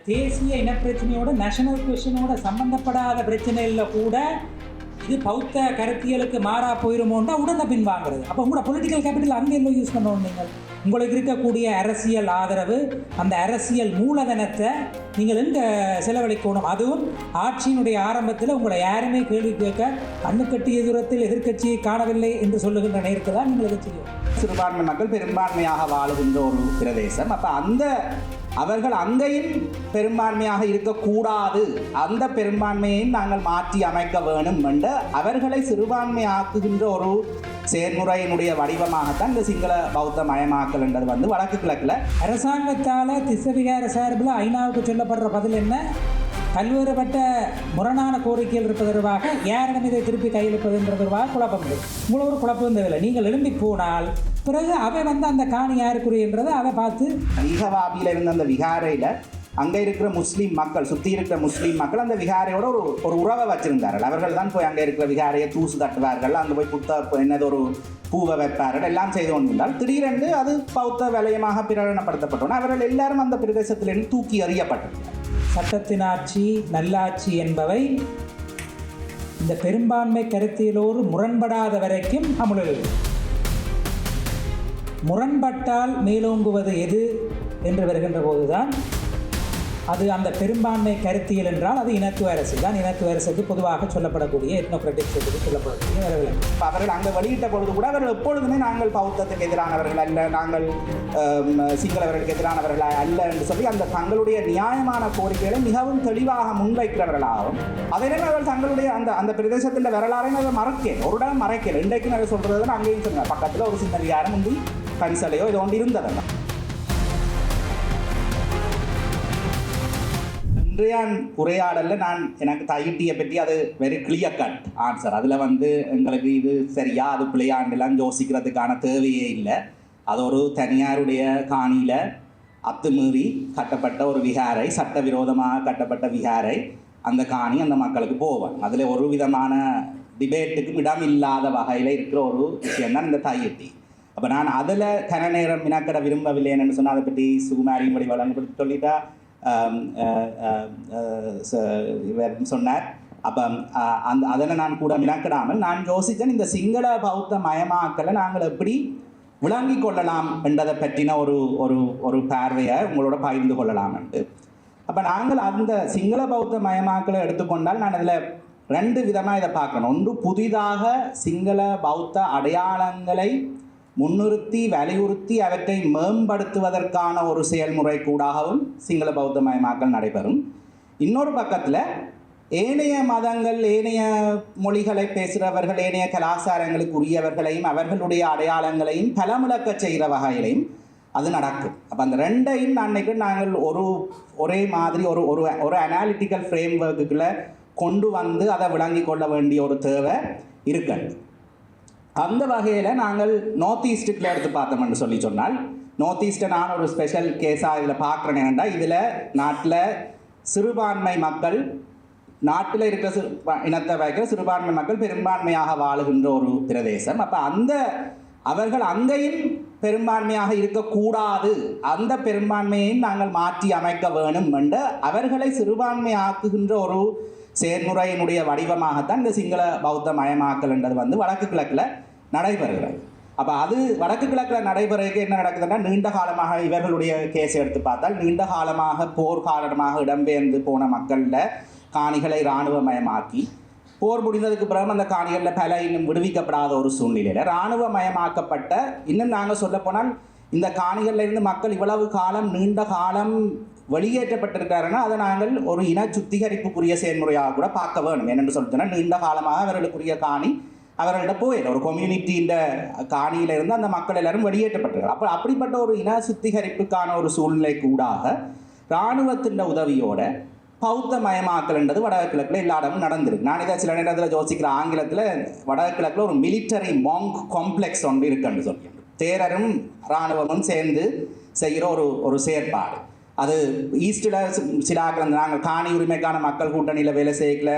தேசிய இனப்பிரச்சனையோட நேஷனல் கொஸ்டினோட சம்பந்தப்படாத பிரச்சனையில் கூட இது பௌத்த கருத்தியலுக்கு மாறா போயிருமோன்னா உடனே பின்வாங்கிறது. அப்போ உங்களோட பொலிட்டிக்கல் கேபிட்டல் அங்கே எல்லாம் யூஸ் பண்ணணும். நீங்கள் உங்களுக்கு இருக்கக்கூடிய அரசியல் ஆதரவு, அந்த அரசியல் மூலதனத்தை நீங்கள் எங்கே செலவழிக்கணும்? அதுவும் ஆட்சியினுடைய ஆரம்பத்தில் உங்களை யாருமே கேள்வி கேட்க கண்ணுக்கட்டிய தூரத்தில் எதிர்க்கட்சியை காணவில்லை என்று சொல்லுகின்ற நேரத்தில் தான் நீங்கள் செய்யும். சிறுபான்மை மக்கள் பெரும்பான்மையாக வாழுகின்ற ஒரு பிரதேசம். அப்போ அவர்கள் அங்கேயும் பெரும்பான்மையாக இருக்கக்கூடாது, அந்த பெரும்பான்மையையும் நாங்கள் மாற்றி அமைக்க வேணும் என்று அவர்களை சிறுபான்மையாக்குகின்ற ஒரு செயல்முறையினுடைய வடிவமாகத்தான் இந்த சிங்கள பௌத்த மயமாக்கல் என்றது வடக்கு கிழக்கில் அரசாங்கத்தால் திசவிகார சார்பில் ஐநாவுக்கு சொல்லப்படுற பதில் என்ன? பல்வேறுபட்ட முரணான கோரிக்கைகள் இருப்பதற்காக யாரிடம் இதை திருப்பி கையெழுப்பதுன்றதற்காக குழப்பம் இல்லை. உங்களுக்கு ஒரு குழப்பம் தேவையில்லை. நீங்கள் எழும்பி போனால் பிறகு அவை அந்த காணி யாருக்குரியன்றதை அதை பார்த்து ஈகவாபியில் இருந்த அந்த விகாரையில் அங்கே இருக்கிற முஸ்லீம் மக்கள், சுற்றி இருக்கிற முஸ்லீம் மக்கள் அந்த விகாரையோட ஒரு உறவை வச்சிருந்தார்கள். அவர்கள் தான் போய் அங்கே இருக்கிற விகாரையை தூசு தட்டுவார்கள், அங்கே போய் என்னது ஒரு பூவை வைப்பார்கள், எல்லாம் செய்து கொண்டிருந்தால் திடீரென்று அது பௌத்த வலயமாக பிரகடனப்படுத்தப்பட்டோன்னா அவர்கள் எல்லாரும் அந்த பிரதேசத்திலிருந்து தூக்கி எறியப்பட்டிருந்தார். சட்டத்தின் ஆட்சி, நல்லாட்சி என்பவை இந்த பெரும்பான்மை கருத்தியலோடு முரண்படாத வரைக்கும் அமுலில். முரண்பட்டால் மேலோங்குவது எது என்று வருகின்ற போதுதான் அது அந்த பெரும்பான்மை கருத்தியல் என்றால் அது இனத்துவ அரசு தான். இனத்துவ அரசுக்கு பொதுவாக சொல்லப்படக்கூடிய எத்னோக்ராட்டிக் என்று சொல்லப்படக்கூடிய வரவில்லை. அவர்கள் அங்கே வெளியிட்ட பொழுது கூட அவர்கள் எப்பொழுதுமே நாங்கள் பௌத்தத்துக்கு எதிரானவர்கள் அல்ல, நாங்கள் சிங்களவர்களுக்கு எதிரானவர்கள் அல்ல என்று சொல்லி அந்த தங்களுடைய நியாயமான கோரிக்கைகளை மிகவும் தெளிவாக முன்வைக்கிறவர்களாகும். அதே நேரம் அவர்கள் தங்களுடைய அந்த பிரதேசத்தின் வரலாறையும் அதை மறைக்கல, ஒரு இடம் மறைக்கல. இன்றைக்கு நாங்கள் சொல்கிறது அங்கேயும் சொன்னாங்க, பக்கத்தில் ஒரு சின்ன விகாரம் முந்தி கன்சலையோ இது ஒன்று இருந்ததெல்லாம். இன்றைய உரையாடலில் எனக்கு தையிட்டியை பற்றி அது வெரி கிளியர் கட் ஆன்சர். அதில் எங்களுக்கு இது சரியா அது பிள்ளையாண்டுலாம் யோசிக்கிறதுக்கான தேவையே இல்லை. அது ஒரு தனியாருடைய காணியில் அத்துமீறி கட்டப்பட்ட ஒரு விகாரை, சட்டவிரோதமாக கட்டப்பட்ட விகாரை. அந்த காணி அந்த மக்களுக்கு போவாங்க. அதில் ஒரு விதமான டிபேட்டுக்கும் இடம் இல்லாத வகையில் இருக்கிற ஒரு விஷயம்தான் இந்த தையிட்டி. அப்போ நான் அதில் கன நேரம் மினக்கட விரும்பவில்லைன்னு சொன்னால் அதை பற்றி சுகுமாரியும் படி வழங்கப்பட்டு சொல்லிட்டா சொன்னார். அப்போ அதனை நான் கூட மினக்கிடாமல் நான் யோசித்தேன், இந்த சிங்கள பௌத்த மயமாக்கலை நாங்கள் எப்படி விளங்கி கொள்ளலாம் என்றதை பற்றின ஒரு பார்வையை உங்களோட பகிர்ந்து கொள்ளலாம் என்று. அப்போ நாங்கள் அந்த சிங்கள பௌத்த மயமாக்கலை எடுத்துக்கொண்டால் நான் அதில் ரெண்டு விதமாக இதை பார்க்கணும். ஒன்று, புதிதாக சிங்கள பௌத்த அடையாளங்களை முன்னிறுத்தி வலியுறுத்தி அவற்றை மேம்படுத்துவதற்கான ஒரு செயல்முறை கூடாகவும் சிங்கள பௌத்த மயமாக்கல் நடைபெறும். இன்னொரு பக்கத்தில் ஏனைய மதங்கள், ஏனைய மொழிகளை பேசுகிறவர்கள், ஏனைய கலாச்சாரங்களுக்கு உரியவர்களையும் அவர்களுடைய அடையாளங்களையும் பலமிழக்க செய்கிற வகையிலையும் அது நடக்கும். அப்போ அந்த ரெண்டையும் நாங்கள் ஒரே மாதிரி ஒரு அனாலிட்டிக்கல் ஃப்ரேம் ஒர்க்குள்ளே கொண்டு அதை விளங்கி கொள்ள வேண்டிய ஒரு தேவை இருக்கிறது. அந்த வகையில் நாங்கள் நார்த் ஈஸ்ட்டுக்குள்ள எடுத்து பார்த்தோம்னு சொன்னால், நார்த் ஈஸ்ட்டை நான் ஒரு ஸ்பெஷல் கேஸாக இதில் பார்க்குறேன். ஏன்னா இதில் நாட்டில் சிறுபான்மை மக்கள், நாட்டில் இருக்கிற இனத்தை வைக்கிற சிறுபான்மை மக்கள் பெரும்பான்மையாக வாழுகின்ற ஒரு பிரதேசம். அப்போ அவர்கள் அங்கேயும் பெரும்பான்மையாக இருக்கக்கூடாது, அந்த பெரும்பான்மையையும் நாங்கள் மாற்றி அமைக்க வேணும் என்று அவர்களை சிறுபான்மையாக்குகின்ற ஒரு செயல்முறையினுடைய வடிவமாகத்தான் இந்த சிங்கள பௌத்த மயமாக்கல் என்றது வடக்கு கிழக்கில் நடைபெறுகிறது. அப்போ அது வடக்கு கிழக்கில் நடைபெறக்கு என்ன நடக்குதுன்னா, நீண்ட காலமாக இவர்களுடைய கேஸ் எடுத்து பார்த்தால் நீண்ட காலமாக போர் காரணமாக இடம்பெயர்ந்து போன மக்களில் காணிகளை இராணுவமயமாக்கி போர் முடிந்ததுக்கு பிறகு அந்த காணிகளில் பல இன்னும் விடுவிக்கப்படாத ஒரு சூழ்நிலையில் இராணுவமயமாக்கப்பட்ட, இன்னும் நாங்கள் சொல்லப்போனால் இந்த காணிகளில் இருந்து மக்கள் இவ்வளவு காலம் நீண்ட காலம் வெளியேற்றப்பட்டிருக்காருன்னா அதை நாங்கள் ஒரு இன சுத்திகரிப்புக்குரிய செயல்முறையாக கூட பார்க்க வேணும். என்னென்று சொல்லிட்டோன்னா, நீண்ட காலமாக அவர்களுக்குரிய காணி அவர்கள்ட்ட போயிடும். ஒரு கம்யூனிட்டியின் காணியிலிருந்து அந்த மக்கள் எல்லாரும் வெளியேற்றப்பட்டிருக்காங்க. அப்படிப்பட்ட ஒரு இன சுத்திகரிப்புக்கான ஒரு சூழ்நிலை கூடாக இராணுவத்தின் உதவியோட பௌத்த மயமாக்கல்ன்றது வடக்கு கிழக்கில் எல்லா இடமும் நடந்திருக்கு. நான் இதை சில நேரத்தில் யோசிக்கிற ஆங்கிலத்தில் வடக்கு கிழக்கில் ஒரு மிலிட்டரி மாங்க் காம்ப்ளெக்ஸ் ஒன்று இருக்குன்னு சொல்லி, தேரரும் இராணுவமும் சேர்ந்து செய்கிற ஒரு செயற்பாடு. அது ஈஸ்டில் சிலாக்கில் நாங்கள் காணி உரிமைக்கான மக்கள் கூட்டணியில் வேலை செய்யல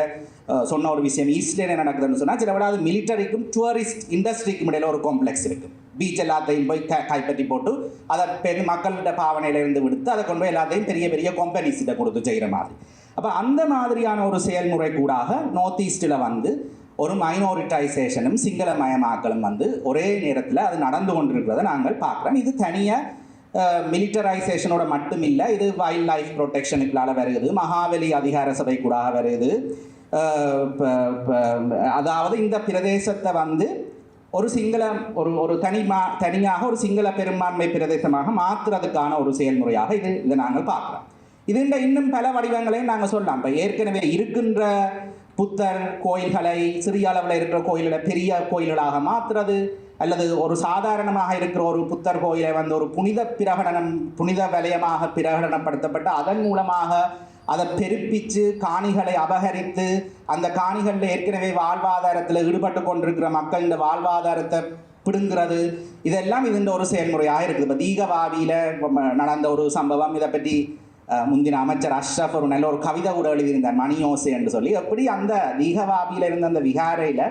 சொன்ன ஒரு விஷயம். ஈஸ்டில் என்ன நடக்குதுன்னு சொன்னால், சில விட அது மிலிட்டரிக்கும் டூரிஸ்ட் இண்டஸ்ட்ரிக்கும் இடையில் ஒரு காம்ப்ளெக்ஸ் இருக்குது. பீச் எல்லாத்தையும் போய் கைப்பற்றி போட்டு அதை மக்கள்கிட்ட பாவனையிலிருந்து விடுத்து அதை கொண்டு போய் எல்லாத்தையும் பெரிய பெரிய கம்பெனிஸ்கிட்ட கொடுத்து செய்கிற மாதிரி. அப்போ அந்த மாதிரியான ஒரு செயல்முறை கூடாக நார்த் ஈஸ்டில் வந்து ஒரு மைனாரிட்டைசேஷனும் சிங்கள மயமாக்கலும் வந்து ஒரே நேரத்தில் அது நடந்து கொண்டிருக்கிறத நாங்கள் பார்க்குறோம். இது தனியாக மிலிட்டரைசேஷனோட மட்டும் இல்லை, இது வைல்ட் லைஃப் ப்ரொடெக்ஷனுக்குள்ளால் வருது, மகாவலி அதிகார சபை கூடாக வருது. அதாவது இந்த பிரதேசத்தை வந்து ஒரு சிங்கள ஒரு தனியாக ஒரு சிங்கள பெரும்பான்மை பிரதேசமாக மாற்றுறதுக்கான ஒரு செயல்முறையாக இதை நாங்கள் பார்க்குறோம். இதுண்ட இன்னும் பல வடிவங்களையும் நாங்கள் சொல்லலாம். இப்போ ஏற்கனவே இருக்கின்ற புத்தர் கோயில்களை சிறிய அளவில் இருக்கிற கோயில்களை பெரிய கோயில்களாக மாற்றுறது, அல்லது ஒரு சாதாரணமாக இருக்கிற ஒரு புத்தர் கோயிலை வந்து ஒரு புனித வலயமாக பிரகடனப்படுத்தப்பட்டு அதன் மூலமாக அதை பெருப்பிச்சு காணிகளை அபகரித்து அந்த காணிகளில் ஏற்கனவே வாழ்வாதாரத்தில் ஈடுபட்டு கொண்டிருக்கிற மக்கள் இந்த வாழ்வாதாரத்தை பிடுங்கிறது, இதெல்லாம் இதுன்ற ஒரு செயல்முறையாக இருக்குது. இப்போ தீகவாவியில் நடந்த ஒரு சம்பவம், இதை பற்றி முந்தின அமைச்சர் அஷ்ரஃப் ஒரு நல்ல ஒரு கவிதை கூட எழுதியிருந்தார், மணியோசை என்று சொல்லி. எப்படி அந்த தீகவாபியில் இருந்த அந்த விகாரையில்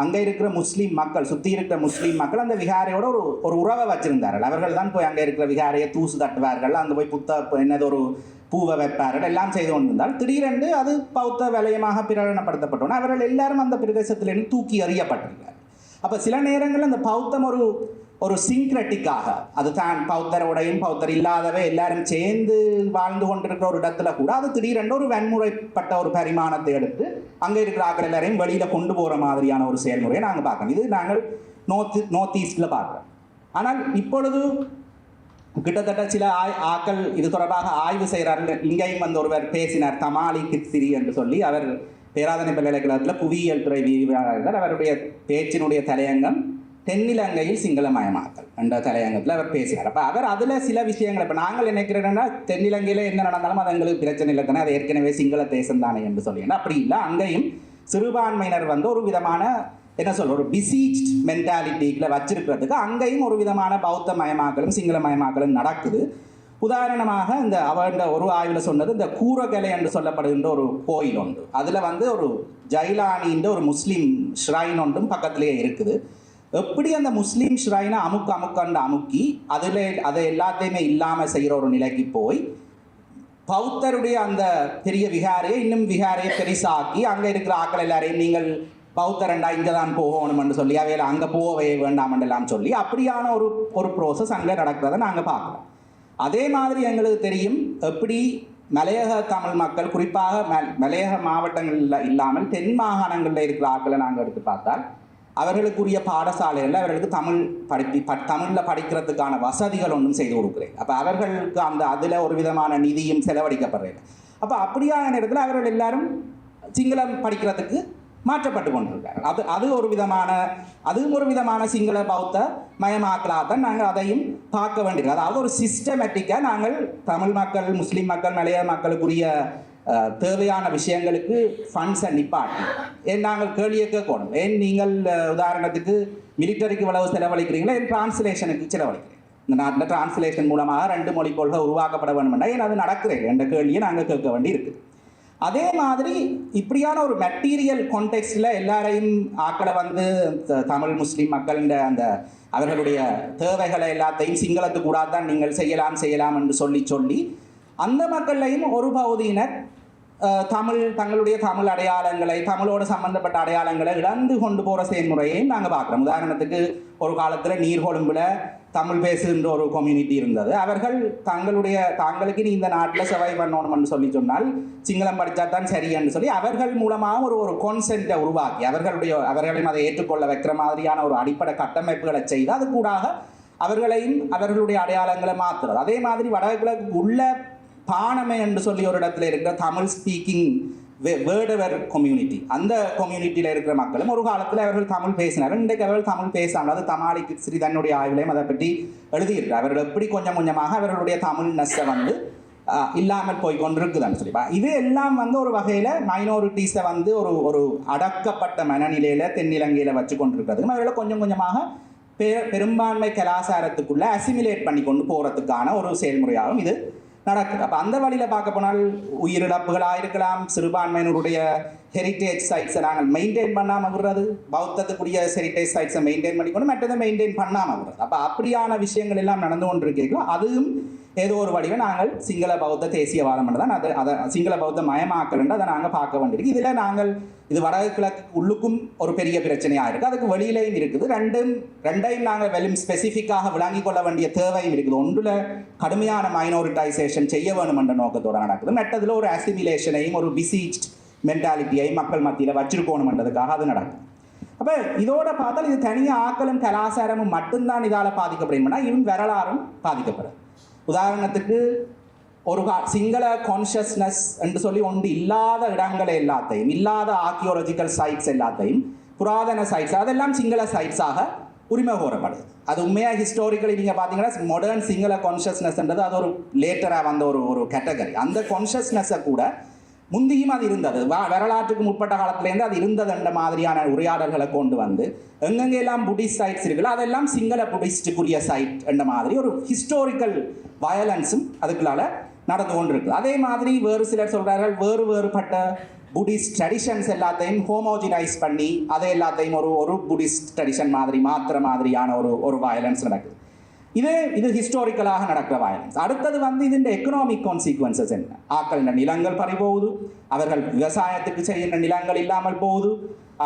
அங்கே இருக்கிற முஸ்லீம் மக்கள், சுற்றி இருக்கிற முஸ்லீம் மக்கள் அந்த விகாரையோட ஒரு உறவை வச்சிருந்தார்கள். அவர்கள் தான் போய் அங்கே இருக்கிற விகாரையை தூசு தட்டுவார்கள், அங்கே போய் என்னது ஒரு பூவை வைப்பார்கள், எல்லாம் செய்து கொண்டிருந்தால் திடீரென்று அது பௌத்த வலயமாக பிரகடனப்படுத்தப்பட்டோன்னா அவர்கள் எல்லாரும் அந்த பிரதேசத்திலிருந்து தூக்கி எறியப்பட்டிருக்கிறார். அப்போ சில நேரங்களில் அந்த பௌத்தம் ஒரு சிங்க்ரெட்டிக்காக, அது தான் பௌத்தரோடையும் பௌத்தர் இல்லாதவை எல்லாரும் சேர்ந்து வாழ்ந்து கொண்டிருக்கிற ஒரு இடத்துல கூட அது திடீரென்று ஒரு வன்முறைப்பட்ட ஒரு பரிமாணத்தை எடுத்து அங்கே இருக்கிற ஆக்கள் எல்லாரையும் வெளியில் கொண்டு போகிற மாதிரியான ஒரு செயல்முறையை நாங்கள் பார்க்கணும். இது நாங்கள் நார்த் ஈஸ்டில் பார்க்குறோம். ஆனால் இப்பொழுது கிட்டத்தட்ட சில ஆக்கள் இது தொடர்பாக ஆய்வு செய்கிறார்கள். இங்கேயும் வந்து ஒருவர் பேசினார், தமாலி கித்சிரி என்று சொல்லி. அவர் பேராதனை பல்கலைக்கழகத்தில் புவியியல் துறை விரிவாளர். அவருடைய பேச்சினுடைய தலையங்கம் தென்னிலங்கையில் சிங்களமயமாக்கல் என்ற தலையங்கத்தில் அவர் பேசினார். அப்போ அவர் அதில் சில விஷயங்கள், இப்போ நாங்கள் நினைக்கிறேன்னா தென்னிலங்கையில் என்ன நடந்தாலும் அது எங்களுக்கு பிரச்சனை இல்லை தானே, அது ஏற்கனவே சிங்கள தேசம் தானே என்று சொல்லிங்கன்னா அப்படி இல்லை. அங்கேயும் சிறுபான்மையினர் வந்து ஒரு விதமான ஒரு பிசீச்ட் மென்டாலிட்டியில் வச்சிருக்கிறதுக்கு அங்கேயும் ஒரு விதமான பௌத்த மயமாக்கலும் சிங்கள மயமாக்கலும் நடக்குது. உதாரணமாக இந்த அவருடைய ஒரு ஆய்வில் சொன்னது, இந்த கூரகலை என்று சொல்லப்படுகின்ற ஒரு கோயில் ஒன்று, அதில் வந்து ஒரு ஜைலானின்ற ஒரு முஸ்லீம் ஷ்ரைன் ஒன்றும் பக்கத்திலேயே இருக்குது. எப்படி அந்த முஸ்லீம் ஷ்ரைனை அமுக்கி அதை எல்லாத்தையுமே இல்லாமல் செய்கிற ஒரு நிலைக்கு போய் பௌத்தருடைய அந்த பெரிய விகாரையை இன்னும் விகாரையை பெரிசாக்கி அங்கே இருக்கிற ஆக்கள் எல்லாரையும் நீங்கள் பௌத்தரண்டா இங்கே தான் போகணும்னு சொல்லி அவையில் அங்கே போகவே வேண்டாம் எல்லாம் சொல்லி அப்படியான ஒரு ப்ரோசஸ் அங்கே நடக்கிறத நாங்கள் பார்க்கலாம். அதே மாதிரி எங்களுக்கு தெரியும் எப்படி மலையக தமிழ் மக்கள், குறிப்பாக மலையக மாவட்டங்களில் இல்லாமல் தென் மாகாணங்களில் இருக்கிற ஆக்களை நாங்கள் எடுத்து பார்த்தால் அவர்களுக்குரிய பாடசாலைகளில் அவர்களுக்கு தமிழில் படிக்கிறதுக்கான வசதிகள் ஒன்றும் செய்து கொடுக்குறேன். அப்போ அவர்களுக்கு அதில் ஒரு விதமான நிதியும் செலவழிக்கப்படுறேன். அப்போ அப்படியான நேரத்தில் அவர்கள் எல்லாரும் சிங்களம் படிக்கிறதுக்கு மாற்றப்பட்டு கொண்டிருக்கார்கள். அதுவும் ஒரு விதமான சிங்கள பௌத்த மயமாக்கலாக தான் நாங்கள் அதையும் பார்க்க வேண்டியது. அதாவது ஒரு சிஸ்டமேட்டிக்காக நாங்கள் தமிழ் மக்கள், முஸ்லீம் மக்கள், மலையாள மக்களுக்குரிய தேவையான விஷயங்களுக்கு ஃபண்ட்ஸை நிப்பாட்டி ஏன் நாங்கள் கேள்வியை கேட்கணும். ஏன் நீங்கள் உதாரணத்துக்கு மிலிட்டரிக்கு இவ்வளவு செலவழிக்கிறீங்களா, ஏன் டிரான்ஸ்லேஷனுக்கு செலவழிக்கிறீங்க? இந்த நாட்டில் டிரான்ஸ்லேஷன் மூலமாக 2 மொழி கொள்கை உருவாக்கப்பட வேண்டும்னா ஏன் அது நடக்கிறேன் என்ற கேள்வியை நாங்கள் கேட்க வேண்டி இருக்குது. அதே மாதிரி இப்படியான ஒரு மெட்டீரியல் கான்டெக்ஸ்டில் எல்லாரையும் ஆக்களை வந்து தமிழ் முஸ்லீம் மக்களின் அந்த அவர்களுடைய தேவைகளை எல்லாத்தையும் சிங்களத்துக்கு கூட தான் நீங்கள் செய்யலாம் என்று சொல்லி அந்த மக்களையும் ஒரு பகுதியினர் தங்களுடைய தமிழ் அடையாளங்களை, தமிழோடு சம்பந்தப்பட்ட அடையாளங்களை இழந்து கொண்டு போகிற செயல்முறையையும் நாங்கள் பார்க்குறோம். உதாரணத்துக்கு ஒரு காலத்தில் நீர்கொழும்பில் தமிழ் பேசுகின்ற ஒரு கம்யூனிட்டி இருந்தது. அவர்கள் தங்களுக்கு இந்த நாட்டில் சர்வை பண்ணணும்னு சொன்னால் சிங்களம் படித்தா தான் சரியன்னு சொல்லி அவர்கள் மூலமாக ஒரு கான்செப்டை உருவாக்கி அவர்களையும் அதை ஏற்றுக்கொள்ள வைக்கிற மாதிரியான ஒரு அடிப்படை கட்டமைப்புகளை செய்து அது கூடாக அவர்களையும் அவர்களுடைய அடையாளங்களை மாற்றுறது. அதே மாதிரி வடகிழக்கு உள்ள பானமை என்று சொல்லி ஒரு இடத்துல இருக்கிற தமிழ் ஸ்பீக்கிங் வேர்டவர் கம்யூனிட்டி, அந்த கம்யூனிட்டியில் இருக்கிற மக்களும் ஒரு காலத்தில் அவர்கள் தமிழ் பேசினார்கள். இன்றைக்கு அவர்கள் தமிழ் பேசாமல், அது தமாலி கித்சிரி தன்னுடைய ஆய்விலையும் அதை பற்றி எழுதியிருக்கிறார். அவர்கள் எப்படி கொஞ்சம் கொஞ்சமாக அவர்களுடைய தமிழ் நெஸ்ஸை வந்து இல்லாமல் போய் கொண்டிருக்குதுன்னு சொல்லி இது எல்லாம் வந்து ஒரு வகையில் மைனாரிட்டிஸை வந்து ஒரு அடக்கப்பட்ட மனநிலையில் தென்னிலங்கையில் வச்சு கொண்டிருக்கிறதுக்கும் அவர்களை கொஞ்சம் கொஞ்சமாக பெரும்பான்மை கலாச்சாரத்துக்குள்ளே அசிமிலேட் பண்ணி கொண்டு போகிறதுக்கான ஒரு செயல்முறையாகவும் இது நடக்குது. அப்போ அந்த வழியில் பார்க்க போனால் உயிரிழப்புகளாக இருக்கலாம், சிறுபான்மையினருடைய ஹெரிட்டேஜ் சைட்ஸை நாங்கள் மெயின்டைன் பண்ணாமல் விடுறது, பௌத்தத்துக்குரிய ஹெரிட்டேஜ் சைட்ஸை மெயின்டைன் பண்ணிக்கொண்டு மற்றதை மெயின்டைன் பண்ணாமல் விடுறது. அப்போ அப்படியான விஷயங்கள் எல்லாம் நடந்து கொண்டு இருக்கீங்களோ அதுவும் ஏதோ ஒரு வடிவில் நாங்கள் சிங்கள பௌத்த தேசியவாதம் தான் அதை சிங்கள பௌத்த மயமாக்கல் அதை நாங்கள் பார்க்க வேண்டியிருக்கு. இதில் நாங்கள் இது வடகிழக்கு உள்ளுக்கும் ஒரு பெரிய பிரச்சனையாக இருக்குது, அதுக்கு வெளியிலையும் இருக்குது. ரெண்டையும் நாங்கள் வெறும் ஸ்பெசிஃபிக்காக விளங்கி கொள்ள வேண்டிய தேவையும் இருக்குது. ஒன்றில் கடுமையான மைனாரிட்டைசேஷன் செய்ய வேணும் என்ற நோக்கத்தோடு நடக்குது, மற்றதில் ஒரு அசிமிலேஷனையும் ஒரு பிசீச்ட் மென்டாலிட்டியை மக்கள் மத்தியில் வச்சிருக்கணும்ன்றதுக்காக அது நடக்குது. அப்போ இதோட பார்த்தால் இது தனியாக ஆக்கலும் கலாச்சாரமும் மட்டும்தான் இதால் பாதிக்கப்படும்னா இவன் வரலாறும் பாதிக்கப்படுது. உதாரணத்துக்கு ஒரு சிங்கள கான்ஷியஸ்னஸ் என்று சொல்லி ஒன்று இல்லாத இடங்களை எல்லாத்தையும், இல்லாத ஆர்கியோலஜிக்கல் சைட்ஸ் எல்லாத்தையும், புராதன சைட்ஸ் அதெல்லாம் சிங்கள சைட்ஸாக உரிமை கோரப்படுது. அது உண்மையாக ஹிஸ்டாரிக்கலி நீங்கள் பார்த்தீங்கன்னா மாடர்ன் சிங்கள கான்ஷியஸ்னஸ்ன்றது அது ஒரு லேட்டராக வந்த ஒரு கேட்டகரி. அந்த கான்ஷியஸ்னஸை கூட முந்தியும் அது இருந்தது, வரலாற்றுக்கு முற்பட்ட காலத்திலேருந்து அது இருந்ததுன்ற மாதிரியான உரையாடல்களை கொண்டு வந்து எங்கெங்கே எல்லாம் புத்திஸ்ட் சைட்ஸ் இருக்குல்ல அதெல்லாம் சிங்கள புத்திஸ்டுக்குரிய சைட் என்ற மாதிரி ஒரு ஹிஸ்டாரிக்கல் வயலன்ஸும் அதுக்குள்ளால நடந்து கொண்டு இருக்குது. அதே மாதிரி வேறு சிலர் சொல்கிறார்கள் வேறுபட்ட புத்திஸ்ட் ட்ரெடிஷன்ஸ் எல்லாத்தையும் ஹோமோஜினைஸ் பண்ணி அதை எல்லாத்தையும் ஒரு புத்திஸ்ட் ட்ரெடிஷன் மாதிரி மாத்திர மாதிரியான ஒரு வயலன்ஸ் நடக்குது. இது ஹிஸ்டாரிக்கலாக நடக்கிற வயலன்ஸ். அடுத்தது வந்து இதன் எக்கனாமிக் கான்சிக்வன்சஸ் என்ன? ஆக்களின் நிலங்கள் பறிபோகுது, அவர்கள் விவசாயத்துக்கு செய்கின்ற நிலங்கள் இல்லாமல் போகுது,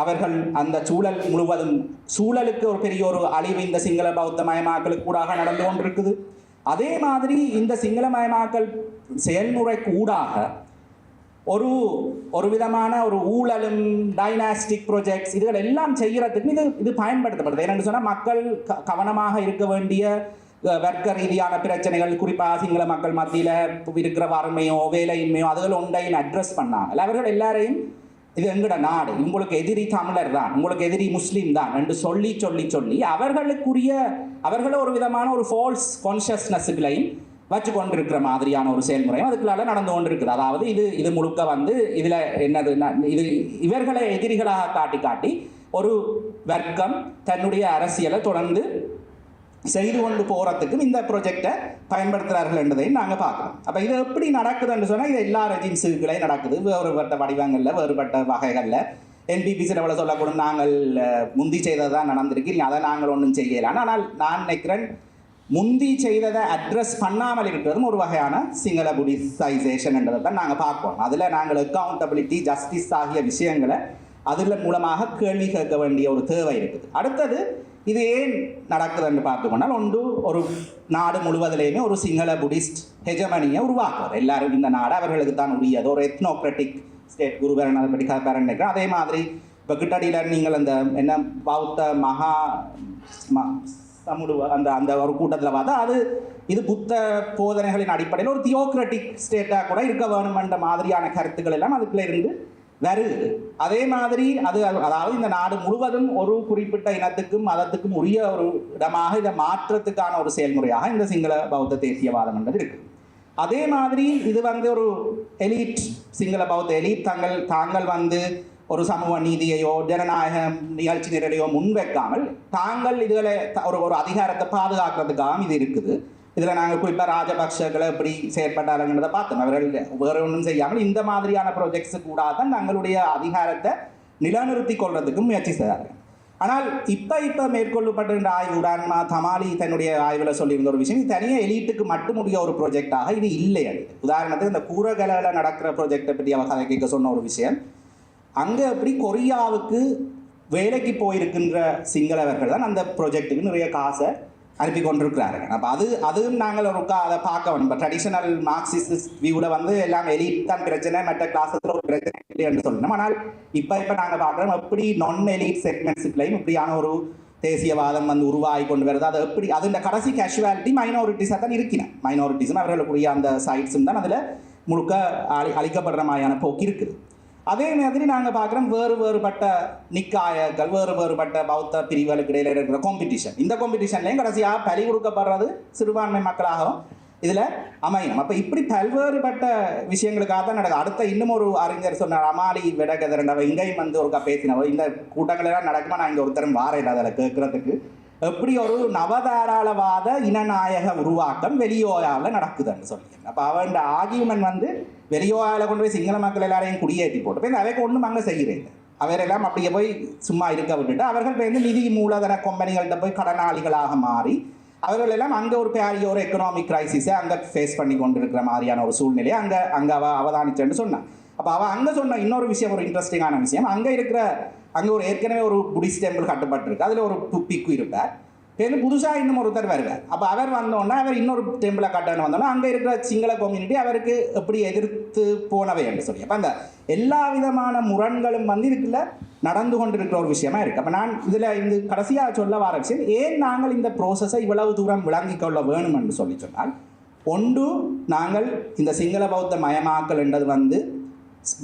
அவர்கள் அந்த சூழல் முழுவதும் சூழலுக்கு ஒரு பெரிய ஒரு அழிவு இந்த சிங்கள பௌத்த மயமாக்கலுக்கு கூடாக நடந்து கொண்டிருக்குது. அதே மாதிரி இந்த சிங்களமயமாக்கல் செயல்முறைக்கு ஊடாக ஒரு விதமான ஒரு ஊழலும் டைனாஸ்டிக் ப்ரொஜெக்ட்ஸ் இதுகள் எல்லாம் செய்கிறதுக்கு இது பயன்படுத்தப்படுது. என்னென்னு சொன்னால் மக்கள் கவனமாக இருக்க வேண்டிய வர்க்க ரீதியான பிரச்சனைகள், குறிப்பாக சிங்கள மக்கள் மத்தியில் இருக்கிற வறுமையோ வேலையின்மையோ அதுகள் ஒன்றையும் அட்ரஸ் பண்ணாமல் அவர்கள் எல்லாரையும் இது எங்கட நாடு, உங்களுக்கு எதிரி தமிழர் தான், உங்களுக்கு எதிரி முஸ்லீம் தான் என்று சொல்லி அவர்களும் ஒரு விதமான ஒரு ஃபால்ஸ் கான்ஷியஸ்னஸ்களையும் வச்சு கொண்டிருக்கிற மாதிரியான ஒரு செயல்முறையும் அதுக்குள்ளால நடந்து கொண்டிருக்குது. அதாவது இது முழுக்க வந்து இதில் என்னது இது இவர்களை எதிரிகளாக காட்டி ஒரு வர்க்கம் தன்னுடைய அரசியலை தொடர்ந்து செய்து கொண்டு போகிறதுக்கும் இந்த ப்ரொஜெக்டை பயன்படுத்துகிறார்கள் என்பதையும் நாங்கள் பார்க்குறோம். அப்போ இது எப்படி நடக்குதுன்னு சொன்னால் இது எல்லா ரெஜிம்ஸுகளையும் நடக்குது, வேறுபட்ட வடிவங்களில் வேறுபட்ட வகைகளில். என்பிபிசி லெவலில் சொல்லக்கூடும் நாங்கள் முந்தி செய்ததான் நடந்திருக்கு, அதை நாங்கள் ஒன்றும் செய்யலாம். ஆனால் நான் நினைக்கிறேன் முந்தி செய்ததை அட்ரஸ் பண்ணாமல் இருக்கிறதும் ஒரு வகையான சிங்கள புடிசைசேஷன் என்றதை தான் நாங்கள் பார்ப்போம். அதில் நாங்கள் அக்கௌண்டபிலிட்டி ஜஸ்டிஸ் ஆகிய விஷயங்களை அதில் மூலமாக கேள்வி கேட்க வேண்டிய ஒரு தேவை இருக்குது. அடுத்தது இது ஏன் நடக்குதுன்னு பார்த்துக்கொண்டால் ஒரு நாடு முழுவதிலேயுமே ஒரு சிங்கள புடிஸ்ட் ஹெஜமனியை உருவாக்குறது. எல்லாரும் இந்த நாடு அவர்களுக்கு தான் உரியது, ஒரு எத்னோக்ரட்டிக் ஸ்டேட் குருவரன் அதை பற்றி பேரன் நினைக்கிறேன். அதே மாதிரி இப்போ கிட்டடியில் நீங்கள் அந்த என்ன பௌத்த சமுடுவ அந்த ஒரு கூட்டத்தில் பார்த்தா இது புத்த போதனைகளின் அடிப்படையில் ஒரு தியோக்ரட்டிக் ஸ்டேட்டாக கூட இருக்க வேணுமென்ற மாதிரியான கருத்துக்கள் எல்லாம் அதுக்குள்ளே இருந்து வருது. அதே மாதிரி அதாவது இந்த நாடு முழுவதும் ஒரு குறிப்பிட்ட இனத்துக்கும் மதத்துக்கும் உரிய ஒரு இடமாக இதை மாற்றத்துக்கான ஒரு செயல்முறையாக இந்த சிங்கள பௌத்த தேசியவாதம் என்றது இருக்குது. அதே மாதிரி இது வந்து ஒரு எலீட், சிங்கள பௌத்த எலீட் தாங்கள் வந்து ஒரு சமூக நீதியையோ ஜனநாயக நிகழ்ச்சி நிரலையோ முன்வைக்காமல் தாங்கள் இதுகளை ஒரு அதிகாரத்தை பாதுகாக்கிறதுக்காக இது இருக்குது. இதில் நாங்கள் குறிப்பாக ராஜபக்ஷகளை எப்படி செயற்பட்டாருங்கிறத பார்த்தோம். அவர்கள் வேறு ஒன்றும் செய்யாமல் இந்த மாதிரியான ப்ராஜெக்ட்ஸு கூட தான் தங்களுடைய அதிகாரத்தை நிலைநிறுத்தி கொள்றதுக்கும் முயற்சி செய்கிறார்கள். ஆனால் இப்போ மேற்கொள்ளப்பட்ட ஆய்வு உடான்மா தமாலி தன்னுடைய ஆய்வில் சொல்லியிருந்த ஒரு விஷயம், இது தனியாக எலீட்டுக்கு மட்டுமுடிய ஒரு ப்ராஜெக்டாக இது இல்லை. உதாரணத்துக்கு இந்த கூரகலையில் நடக்கிற ப்ராஜெக்டை பற்றி அவர் கதை கேட்க சொன்ன ஒரு விஷயம், அங்கே எப்படி கொரியாவுக்கு வேலைக்கு போயிருக்கின்ற சிங்களவர்கள் தான் அந்த ப்ராஜெக்ட்டுக்கு நிறைய காசை அனுப்பி கொண்டிருக்கிறார்கள். அப்போ அதுவும் நாங்கள் அதை பார்க்க வேணும். இப்போ ட்ரெடிஷனல் மார்க்சிஸ்ட் வியூவில் வந்து எல்லாம் எலிட் தான் பிரச்சனை, மற்ற கிளாஸஸில் ஒரு பிரச்சனை இல்லை என்று சொல்லணும். ஆனால் இப்போ நாங்கள் பார்க்குறோம் எப்படி நான் எலிட் செக்மெண்ட்ஸுக்குலையும் இப்படியான ஒரு தேசியவாதம் வந்து உருவாகி கொண்டு வருது. அது எப்படி இந்த கடைசி கேஷுவாலிட்டி மைனாரிட்டிஸாக தான் இருக்கிறேன். மைனாரிட்டிஸும் அவர்களுக்குரிய அந்த சைட்ஸும் தான் அதில் முழுக்க அழிக்கப்படுற மாதிரியான போக்கு இருக்குது. அதே மாதிரி நாங்கள் பார்க்குறோம் வேறுபட்ட நிக்காயங்கள், வேறுபட்ட பௌத்த பிரிவுகளுக்கு இடையில் இருக்கிற காம்படிஷன். இந்த காம்படிஷன்லேயும் கடைசியாக பலி கொடுக்கப்படுறது சிறுபான்மை மக்களாகவும் இதில் அமையும். அப்போ இப்படி பல்வேறுபட்ட விஷயங்களுக்காக தான் நடக்குது. அடுத்த இன்னும் ஒரு அறிஞர் சொன்னார், அமாலி விடகதரண்டவ இங்கேயும் வந்து ஒருக்கா பேசினவோ இந்த கூட்டங்களெல்லாம் நடக்குமா, நான் இங்கே ஒருத்தரும் வாரேன் அதில் கேட்குறதுக்கு. எப்படி ஒரு நவதாராளவாத இனநாயக உருவாக்கம் வெளியோயாவில் நடக்குதுன்னு சொல்லியிருக்கேன். அப்போ அவன் ஆர்கியூமெண்ட் வந்து வெளியோயாவில் கொண்டு போய் சிங்கள மக்கள் எல்லாரையும் குடியேற்றி போட்டு போய் அவைக்கு ஒன்றும் அங்கே செய்கிறேன். அவரெல்லாம் அப்படியே போய் சும்மா இருக்க விட்டுட்டு அவர்கள் வந்து நிதி மூலதன கம்பெனிகள்கிட்ட போய் கடனாளிகளாக மாறி அவர்கள் எல்லாம் அங்கே ஒரு பெரிய ஒரு எக்கனாமிக் கிரைசிஸை அங்கே ஃபேஸ் பண்ணி கொண்டு இருக்கிற மாதிரியான ஒரு சூழ்நிலையை அங்கே அவதானிச்சேன்னு சொன்னான். அப்போ அவள் அங்கே சொன்ன இன்னொரு விஷயம், ஒரு இன்ட்ரெஸ்டிங்கான விஷயம், அங்கே ஒரு ஏற்கனவே ஒரு புடிஸ்ட் டெம்பிள் கட்டப்பட்டிருக்கு, அதில் ஒரு பிக்கு இருப்பார். இப்போ புதுசாக இன்னும் ஒருத்தர் வருவார். அப்போ அவர் வந்தோடனே அவர் இன்னொரு டெம்பிளை கட்டணும் வந்தோன்னா அங்கே இருக்கிற சிங்கள கம்யூனிட்டி அவருக்கு எப்படி எதிர்த்து போனவை என்று சொல்லி அப்போ அந்த எல்லா விதமான முரண்களும் வந்து இதுக்குள்ள நடந்து கொண்டிருக்கிற ஒரு விஷயமா இருக்குது. அப்போ நான் இதில் கடைசியாக சொல்ல வர விஷயம், ஏன் நாங்கள் இந்த ப்ரோசஸை இவ்வளவு தூரம் விளங்கிக் கொள்ள வேணும் என்று சொன்னால், ஒன்று நாங்கள் இந்த சிங்கள பௌத்த மயமாக்கல் என்றது வந்து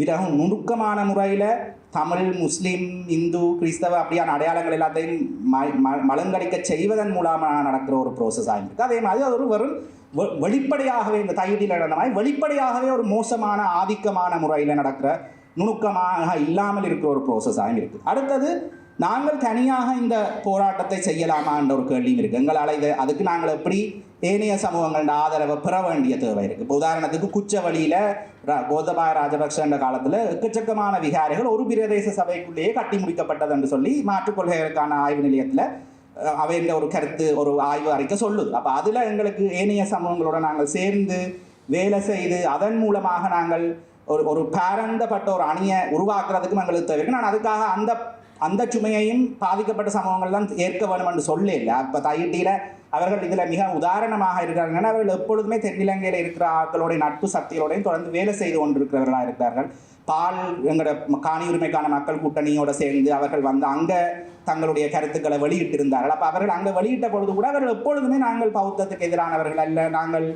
மிகவும் நுணுக்கமான முறையில் தமிழ், முஸ்லீம், இந்து, கிறிஸ்தவ அப்படியான அடையாளங்கள் எல்லாத்தையும் மலங்கடிக்க செய்வதன் மூலமாக நடக்கிற ஒரு ப்ரோசஸ் ஆகிருக்கு. அதே மாதிரி அது ஒரு வெறும் வெளிப்படையாகவே இந்த தையீட்டில் நடந்த மாதிரி வெளிப்படையாகவே ஒரு மோசமான ஆதிக்கமான முறையில் நடக்கிற நுணுக்கமாக இல்லாமல் இருக்கிற ஒரு ப்ரோசஸ் ஆகிருக்கு. அடுத்தது, நாங்கள் தனியாக இந்த போராட்டத்தை செய்யலாமா என்ற ஒரு கேள்வியும் இருக்குது. எங்களால் அதுக்கு நாங்கள் எப்படி ஏனைய சமூகங்களோட ஆதரவை பெற வேண்டிய தேவை இருக்குது. இப்போ உதாரணத்துக்கு குச்சவெளியில் கோத்தபாய ராஜபக்ஷ என்ற காலத்தில் எக்கச்சக்கமான விகாரிகள் ஒரு பிரதேச சபைக்குள்ளேயே கட்டி முடிக்கப்பட்டது என்று சொல்லி மாற்றுக்கொள்கைகளுக்கான ஆய்வு நிலையத்தில் அவைன்ற ஒரு கருத்து, ஒரு ஆய்வு அறிக்கை சொல்லுது. அப்போ அதில் எங்களுக்கு ஏனைய சமூகங்களோட நாங்கள் சேர்ந்து வேலை செய்து அதன் மூலமாக நாங்கள் ஒரு பரந்தப்பட்ட ஒரு அணியை உருவாக்குறதுக்கும் எங்களுக்கு தேவை. நான் அதுக்காக அந்த சுமையையும் பாதிக்கப்பட்ட சமூகங்கள் தான் ஏற்க வேணும் என்று சொல்ல இல்லை. இப்போ தையிட்டியில் அவர்கள் இதில் மிக உதாரணமாக இருக்கிறார்கள். அவர்கள் எப்பொழுதுமே தென்னிலங்கையில் இருக்கிற ஆட்களுடைய நட்பு சக்திகளோடையும் தொடர்ந்து வேலை செய்து கொண்டிருக்கிறவர்களாக இருக்கிறார்கள். பால் எங்களோட காணி உரிமைக்கான மக்கள் கூட்டணியோடு சேர்ந்து அவர்கள் வந்து அங்கே தங்களுடைய கருத்துக்களை வெளியிட்டிருந்தார்கள். அப்போ அவர்கள் அங்கே வெளியிட்ட பொழுது கூட அவர்கள் எப்பொழுதுமே நாங்கள் பௌத்தத்துக்கு எதிரானவர்கள் அல்ல, நாங்கள்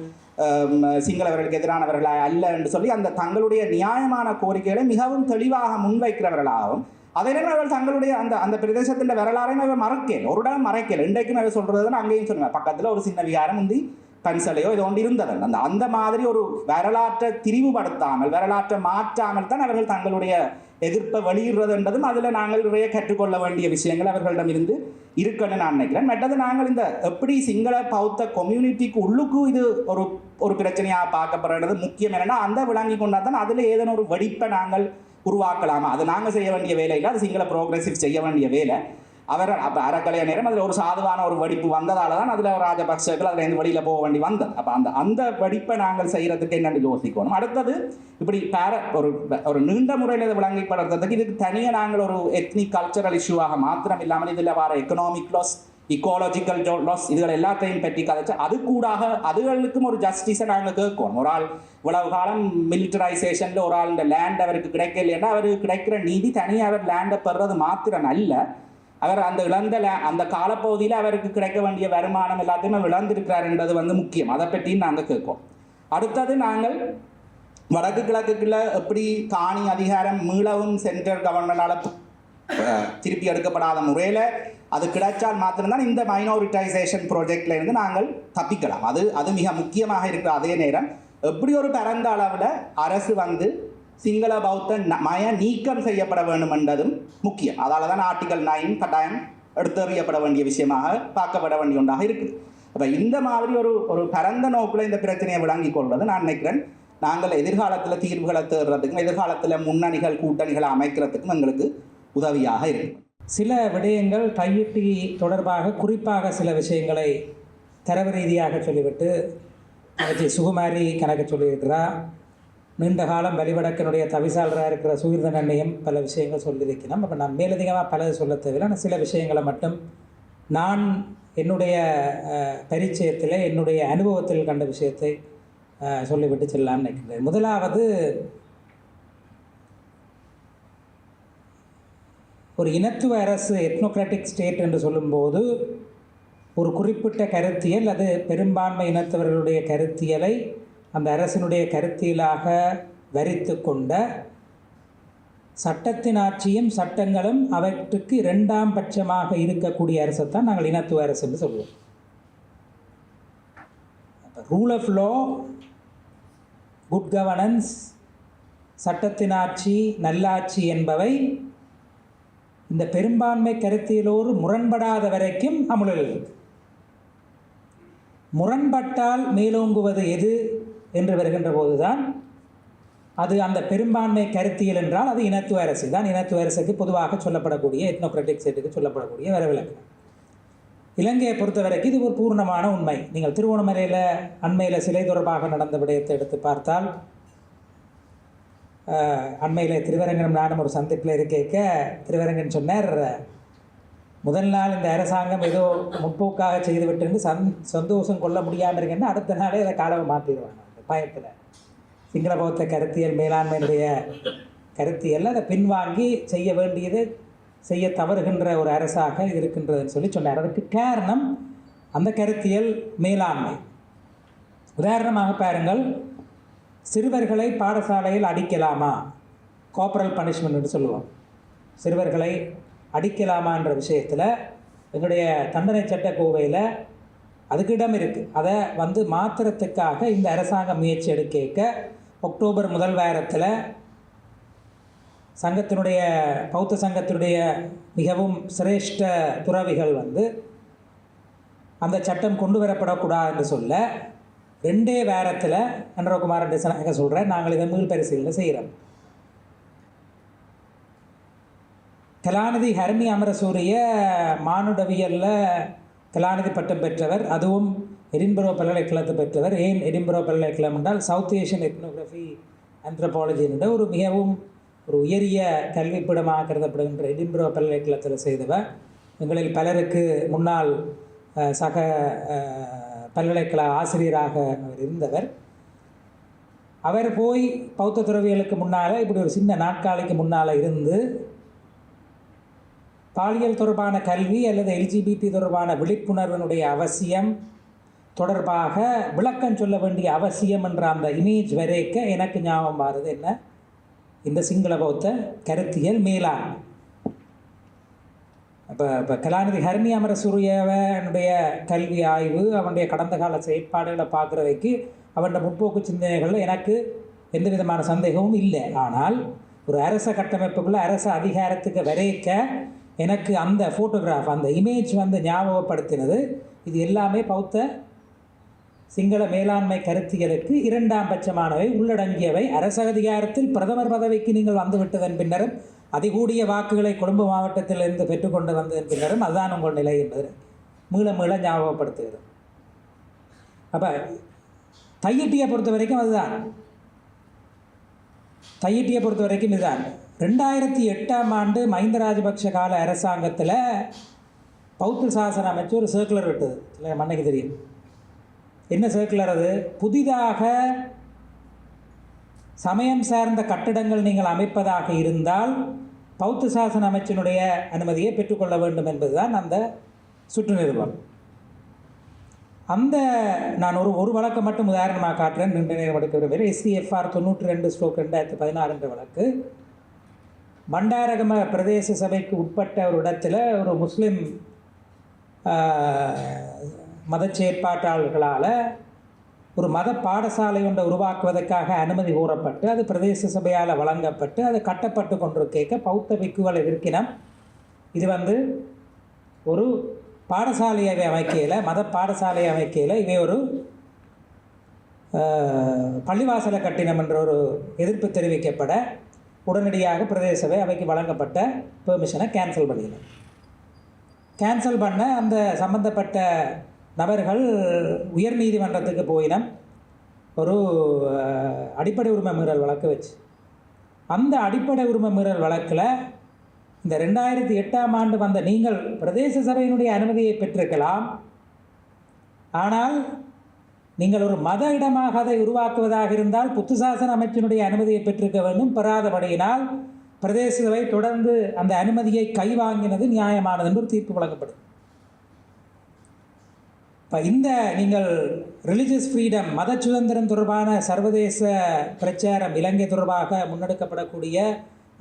சிங்களவர்களுக்கு எதிரானவர்களா அல்ல என்று சொல்லி அந்த தங்களுடைய நியாயமான கோரிக்கைகளை மிகவும் தெளிவாக முன்வைக்கிறவர்களாகவும், அதே நேரம் அவர்கள் தங்களுடைய அந்த பிரதேசத்தின் வரலாறையும் அவர் மறக்கல, ஒரு இடம் மறைக்கல. இன்றைக்கும் அவர் சொல்றதுன்னு அங்கேயும் சொல்லுவேன், பக்கத்தில் ஒரு சின்ன விகாரம் முந்தி கன்சலையோ இது ஒன்று இருந்தது. அந்த மாதிரி ஒரு வரலாற்றை திரிவுபடுத்தாமல், வரலாற்றை மாற்றாமல் தான் அவர்கள் தங்களுடைய எதிர்ப்பை வெளியிடுறது என்றதும் அதில் நாங்கள் நிறைய கற்றுக்கொள்ள வேண்டிய விஷயங்கள் அவர்களிடம் இருந்து இருக்குன்னு நான் நினைக்கிறேன். மற்றது, நாங்கள் இந்த எப்படி சிங்கள பௌத்த கம்யூனிட்டிக்கு உள்ளுக்கு இது ஒரு பிரச்சனையாக பார்க்கப்படுறது முக்கியம். என்னென்னா, அந்த விளங்கி கொண்டா தான் அதில் ஏதேனும் ஒரு வெடிப்பை நாங்கள் உருவாக்கலாமா. அது நாங்கள் செய்ய வேண்டிய வேலை இல்லை, அது சிங்கள ப்ரோக்ரெசிவ் செய்ய வேண்டிய வேலை. அவர் அப்போ அறக்கலைய நேரம் அதில் ஒரு சாதுவான ஒரு வெடிப்பு வந்ததால் தான் அதில் ராஜபக்சர்கள் அதில் இருந்து வெளியில் போக வேண்டி வந்தது. அப்போ அந்த வெடிப்பை நாங்கள் செய்கிறதுக்கு என்னென்னு யோசிக்கணும். அடுத்தது, இப்படி ஒரு நீண்ட முறையில் இதை விளங்கிப்படுறதுக்கு இதுக்கு தனியாக நாங்கள் ஒரு எத்னிக் கல்ச்சரல் இஷ்யூவாக மாத்திரம் இல்லாமல் இதில் வர எக்கனாமிக் லாஸ், இக்காலஜிக்கல் லாஸ், இதுகள் எல்லாத்தையும் பற்றி கதைச்சு அது கூடாக அதுகளுக்கும் ஒரு ஜஸ்டிஸை நாங்கள் கேட்கணும். ஒரு ஆள் இவ்வளவு காலம் மிலிட்டரைசேஷனில் ஒரு ஆள் இந்த லேண்ட் அவருக்கு கிடைக்கலைன்னா அவருக்கு கிடைக்கிற நீதி தனியாக அவர் லேண்டை பெறுறது மாத்திரம் அல்ல, அவர் அந்த அந்த காலப்பகுதியில் அவருக்கு கிடைக்க வேண்டிய வருமானம் எல்லாத்தையுமே இழந்திருக்கிறார் என்பது வந்து முக்கியம். அதை பற்றியும் நாங்கள் கேட்போம். அடுத்தது, நாங்கள் வடக்கு கிழக்குக்குள்ள எப்படி காணி அதிகாரம் மீளவும் சென்ட்ரல் கவர்மெண்டால் திருப்பி எடுக்கப்படாத முறையில் அது கிடைச்சால் மாத்திரம்தான் இந்த மைனாரிட்டைசேஷன் ப்ராஜெக்டில் இருந்து நாங்கள் தப்பிக்கலாம். அது மிக முக்கியமாக இருக்கிற. அதே நேரம் எப்படி ஒரு பரந்த அளவில் அரசு வந்து சிங்கள பௌத்த நீக்கம் செய்யப்பட வேண்டும் என்பதும் முக்கியம். அதால் தான் ஆர்டிகல் 9 கட்டாயம் எடுத்தறியப்பட வேண்டிய விஷயமாக பார்க்கப்பட வேண்டிய ஒன்றாக இருக்குது. அப்போ இந்த மாதிரி ஒரு பரந்த நோக்கில் இந்த பிரச்சனையை விளங்கி கொள்வது நான் நினைக்கிறேன் நாங்கள் எதிர்காலத்தில் தீர்வுகளை தேடுறதுக்கும் எதிர்காலத்தில் முன்னணிகள் கூட்டணிகளை அமைக்கிறதுக்கும் எங்களுக்கு உதவியாக இருக்கும். சில விடயங்கள் தையிட்டி தொடர்பாக குறிப்பாக சில விஷயங்களை தரவு ரீதியாக சொல்லிவிட்டு சுகுமாரி கணக்கு சொல்லியிருக்கிறார். நீண்ட காலம் வழிவடக்கினுடைய தவிசாளராக இருக்கிற சுகீர்தன் அண்ணையும் பல விஷயங்கள் சொல்லியிருக்கிறோம். அப்போ நான் மேலதிகமாக பலது சொல்ல தேவையில்லை. ஆனால் சில விஷயங்களை மட்டும் நான் என்னுடைய பரிச்சயத்தில் என்னுடைய அனுபவத்தில் கண்ட விஷயத்தை சொல்லிவிட்டு செல்லலாம்னு நினைக்கிறேன். முதலாவது, ஒரு இனத்துவ அரசு எத்னோக்ராட்டிக் ஸ்டேட் என்று சொல்லும்போது ஒரு குறிப்பிட்ட கருத்தியல், அது பெரும்பான்மை இனத்தவர்களுடைய கருத்தியலை அந்த அரசினுடைய கருத்தியலாக வரித்து கொண்ட சட்டத்தின் ஆட்சியும் சட்டங்களும் அவற்றுக்கு இரண்டாம் பட்சமாக இருக்கக்கூடிய அரசைத்தான் நாங்கள் இனத்துவ அரசு என்று சொல்லுவோம். Rule of law, good governance, சட்டத்தின் ஆட்சி, நல்லாட்சி என்பவை இந்த பெரும்பான்மை கருத்தியலோடு முரண்படாத வரைக்கும் அமுலில் இருக்கு. முரண்பட்டால் மேலோங்குவது எது என்று வருகின்ற போதுதான் அது அந்த பெரும்பான்மை கருத்தியல் என்றால் அது இனத்துவ அரசு தான். இனத்துவ அரசுக்கு பொதுவாக சொல்லப்படக்கூடிய எத்னோக்ராட்டிக் ஸ்டேட்டுக்கு சொல்லப்படக்கூடிய வரவிலக்கு. இலங்கையை பொறுத்த வரைக்கும் இது ஒரு பூர்ணமான உண்மை. நீங்கள் திருவோணமலையில் அண்மையில் சிலை தொடர்பாக நடந்த விடயத்தை எடுத்து பார்த்தால், அண்மையில் திருவரங்கனும் நானும் ஒரு சந்திப்பில் இருக்க திருவரங்கன் சொன்னார், முதல் நாள் இந்த அரசாங்கம் ஏதோ முற்போக்காக செய்துவிட்டு சந்தோஷம் கொள்ள முடியாமல் இருக்குன்னு அடுத்த நாளே அதை காலவை மாற்றிடுவாங்க. அந்த பயத்தில் சிங்கள பௌத்த கருத்தியல் மேலாண்மையினுடைய கருத்தியல் அதை பின்வாங்கி செய்ய வேண்டியது செய்ய தவறுகின்ற ஒரு அரசாக இருக்கின்றதுன்னு சொன்னார். அதுக்கு காரணம் அந்த கருத்தியல் மேலாண்மை. உதாரணமாக பாருங்கள், சிறுவர்களை பாடசாலையில் அடிக்கலாமா, கார்பரல் பனிஷ்மெண்ட் என்று சொல்லுவோம். சிறுவர்களை அடிக்கலாமான்ற விஷயத்தில் எங்களுடைய தண்டனை சட்டக்கோவையில் அதுக்கு இடம் இருக்குது. அதை மாத்திரத்துக்காக இந்த அரசாங்கம் முயற்சி எடுக்க அக்டோபர் முதல் வாரத்தில் சங்கத்தினுடைய பௌத்த சங்கத்தினுடைய மிகவும் சிரேஷ்ட துறவிகள் அந்த சட்டம் கொண்டு வரப்படக்கூடாது என்று சொல்ல 2 வாரத்தில் அன்றகுமாரன் டிசனாக சொல்கிறேன், நாங்கள் இதை மீள் பரிசீலனை செய்கிறோம். கலாநிதி ஹர்மி அமரசூரிய மானுடவியலில் கலாநிதி பட்டம் பெற்றவர், அதுவும் எடின்பரோ பல்கலைக்கழகத்தை பெற்றவர். ஏன் எடின்பரோ பல்கலைக்கழகம் என்றால் சவுத் ஏஷியன் எத்னோகிராஃபி ஆந்த்ரோபாலஜி என்ற ஒரு மிகவும் ஒரு உயரிய கல்விப்பிடமாக கருதப்படுகின்ற எடின்பரோ பல்கலைக்கழகத்தில் செய்தவர். எங்களில் பலருக்கு முன்னாள் சக பல்கலைக்கழக ஆசிரியராக அவர் இருந்தவர். அவர் போய் பௌத்த துறவிகளுக்கு முன்னால் இப்படி ஒரு சின்ன நாட்காலிக்கு முன்னால் இருந்து பாலியல் தொடர்பான கல்வி அல்லது எல்ஜிபிடி தொடர்பான விழிப்புணர்வினுடைய அவசியம் தொடர்பாக விளக்கம் சொல்ல வேண்டிய அவசியம் என்ற அந்த இமேஜ் வரைக்க எனக்கு ஞாபகம் வருது என்ன, இந்த சிங்கள பௌத்த கருத்தியல் மேலாண்மை. இப்போ கலாநிதி ஹர்மி அமரசூரியவனுடைய கல்வி ஆய்வு, அவனுடைய கடந்த கால செயற்பாடுகளை பார்க்குறவைக்கு அவனுடைய முற்போக்கு சிந்தனைகளில் எனக்கு எந்த விதமான சந்தேகமும் இல்லை. ஆனால் ஒரு அரச கட்டமைப்புக்குள்ள அரச அதிகாரத்துக்கு வரைக்க எனக்கு அந்த ஃபோட்டோகிராஃப் அந்த இமேஜ் ஞாபகப்படுத்தினது இது எல்லாமே பௌத்த சிங்கள மேலாண்மை கருத்தியலுக்கு 2ஆம் பட்சமானவை, உள்ளடங்கியவை. அரச அதிகாரத்தில் பிரதமர் பதவிக்கு நீங்கள் வந்துவிட்டதன் பின்னரும் அதிகூடிய வாக்குகளை கொழும்பு மாவட்டத்திலிருந்து பெற்றுக்கொண்டு வந்ததன் பின்னரும் அதுதான் உங்கள் நிலை என்பது மீள ஞாபகப்படுத்துகிறது. அப்போ தையிட்டியை பொறுத்த வரைக்கும் அதுதான், தையிட்டியை பொறுத்த வரைக்கும் இதுதான். 2008ஆம் ஆண்டு மஹிந்த ராஜபக்ஷ கால அரசாங்கத்தில் பௌத்த சாசன அமைச்சு ஒரு சர்க்குலர் விட்டது. இல்லை மண்ணைக்கு தெரியும் என்ன சர்க்குலர் அது. புதிதாக சமயம் சார்ந்த கட்டிடங்கள் நீங்கள் அமைப்பதாக இருந்தால் பௌத்த சாசன அமைச்சினுடைய அனுமதியை பெற்றுக்கொள்ள வேண்டும் என்பதுதான் அந்த சுற்று நிறுவனம். நான் ஒரு வழக்கை மட்டும் உதாரணமாக காட்டுறேன், 2 நேரம் எடுக்க விரும்புகிறேன். SCFR 92/2016 என்ற வழக்கு பண்டாரகம பிரதேச சபைக்கு உட்பட்ட ஒரு இடத்துல ஒரு முஸ்லீம் மத செயற்பாட்டாளர்களால் ஒரு மத பாடசாலை ஒன்றை உருவாக்குவதற்காக அனுமதி கோரப்பட்டு அது பிரதேச சபையால் வழங்கப்பட்டு அது கட்டப்பட்டு கொண்டிருக்க பௌத்த பிக்குகள் எதிர்க்கினம் இது ஒரு பாடசாலையை அமைக்கையில், மத பாடசாலையை அமைக்கையில் இவை ஒரு பள்ளிவாசலை கட்டினம் என்ற ஒரு எதிர்ப்பு தெரிவிக்கப்பட உடனடியாக பிரதேச சபை அவைக்கு வழங்கப்பட்ட பெர்மிஷனை கேன்சல் பண்ணிடணும். கேன்சல் பண்ண அந்த சம்பந்தப்பட்ட நபர்கள் உயர்நீதிமன்றத்துக்கு போயினம் ஒரு அடிப்படை உரிமை மீறல் வழக்கு வச்சு. அந்த அடிப்படை உரிமை மீறல் வழக்கில் இந்த 2008ஆம் ஆண்டு வந்த நீங்கள் பிரதேச சபையினுடைய அனுமதியை பெற்றிருக்கலாம், ஆனால் நீங்கள் ஒரு மத இடமாக அதை உருவாக்குவதாக இருந்தால் புத்து சாசன அமைச்சினுடைய அனுமதியை பெற்றிருக்க வேண்டும். பெறாதபடியினால் பிரதேச சபை தொடர்ந்து அந்த அனுமதியை கைவாங்கினது நியாயமானது என்று ஒரு தீர்ப்பு வழங்கப்படும். இப்போ நீங்கள் ரிலிஜியஸ் ஃப்ரீடம், மத சுதந்திரம் தொடர்பான சர்வதேச பிரச்சாரம், இலங்கை தொடர்பாக முன்னெடுக்கப்படக்கூடிய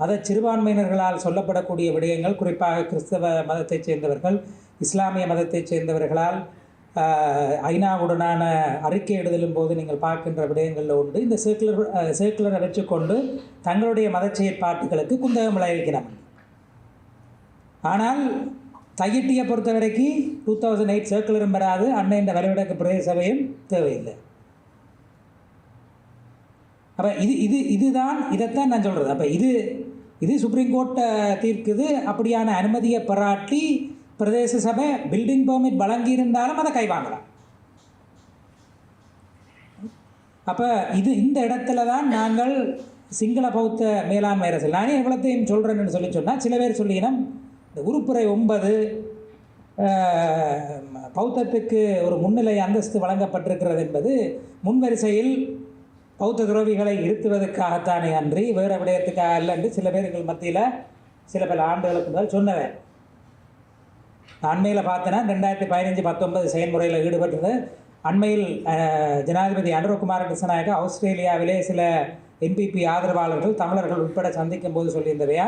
மத சிறுபான்மையினர்களால் சொல்லப்படக்கூடிய விடயங்கள், குறிப்பாக கிறிஸ்தவ மதத்தைச் சேர்ந்தவர்கள், இஸ்லாமிய மதத்தைச் சேர்ந்தவர்களால் ஐநாவுடனான அறிக்கை எழுதலும் போது நீங்கள் பார்க்கின்ற விடயங்களில் உண்டு. இந்த சர்க்குலரை வச்சுக்கொண்டு தங்களுடைய மத செயற்பாட்டுகளுக்கு குந்தகம் விளைவிக்கணும். ஆனால் தையிட்டியை பொறுத்த வரைக்கும் 2008 சர்க்குலரும் வராது, அன்னையின் வலிவடக்கு பிரதேச சபையும் தேவையில்லை. அப்போ இதுதான் இதைத்தான் நான் சொல்கிறது. அப்போ இது சுப்ரீம் கோர்ட்டை தீர்க்குது. அப்படியான அனுமதியை பெறாட்டி பிரதேச சபை பில்டிங் பெர்மிட் வழங்கியிருந்தாலும் அதை கைவாங்கலாம். அப்போ இந்த இடத்துல தான் நாங்கள் சிங்கள பௌத்த மேலாண்மை அரசு, நானே எவ்வளோத்தையும் சொல்கிறேன்னு சொன்னால் சில பேர் சொல்லினோம் இந்த உருப்புரை 9 பௌத்தத்துக்கு ஒரு முன்னிலை அந்தஸ்து வழங்கப்பட்டிருக்கிறது என்பது முன்வரிசையில் பௌத்த துறவிகளை இருத்துவதற்காகத்தானே அன்றி வேறு விடயத்துக்காக அல்ல என்று சில பேர்கள் மத்தியில் சில பல ஆண்டுகளுக்கு முதல் சொன்னவன். அண்மையில் பார்த்தேன்னா 2015-19 செயல்முறையில் ஈடுபட்டது. அண்மையில் ஜனாதிபதி அனுரகுமார திசாநாயக்க ஆஸ்திரேலியாவிலே சில என்பிபி ஆதரவாளர்கள் தமிழர்கள் உட்பட சந்திக்கும் போது சொல்லியிருந்தவையா,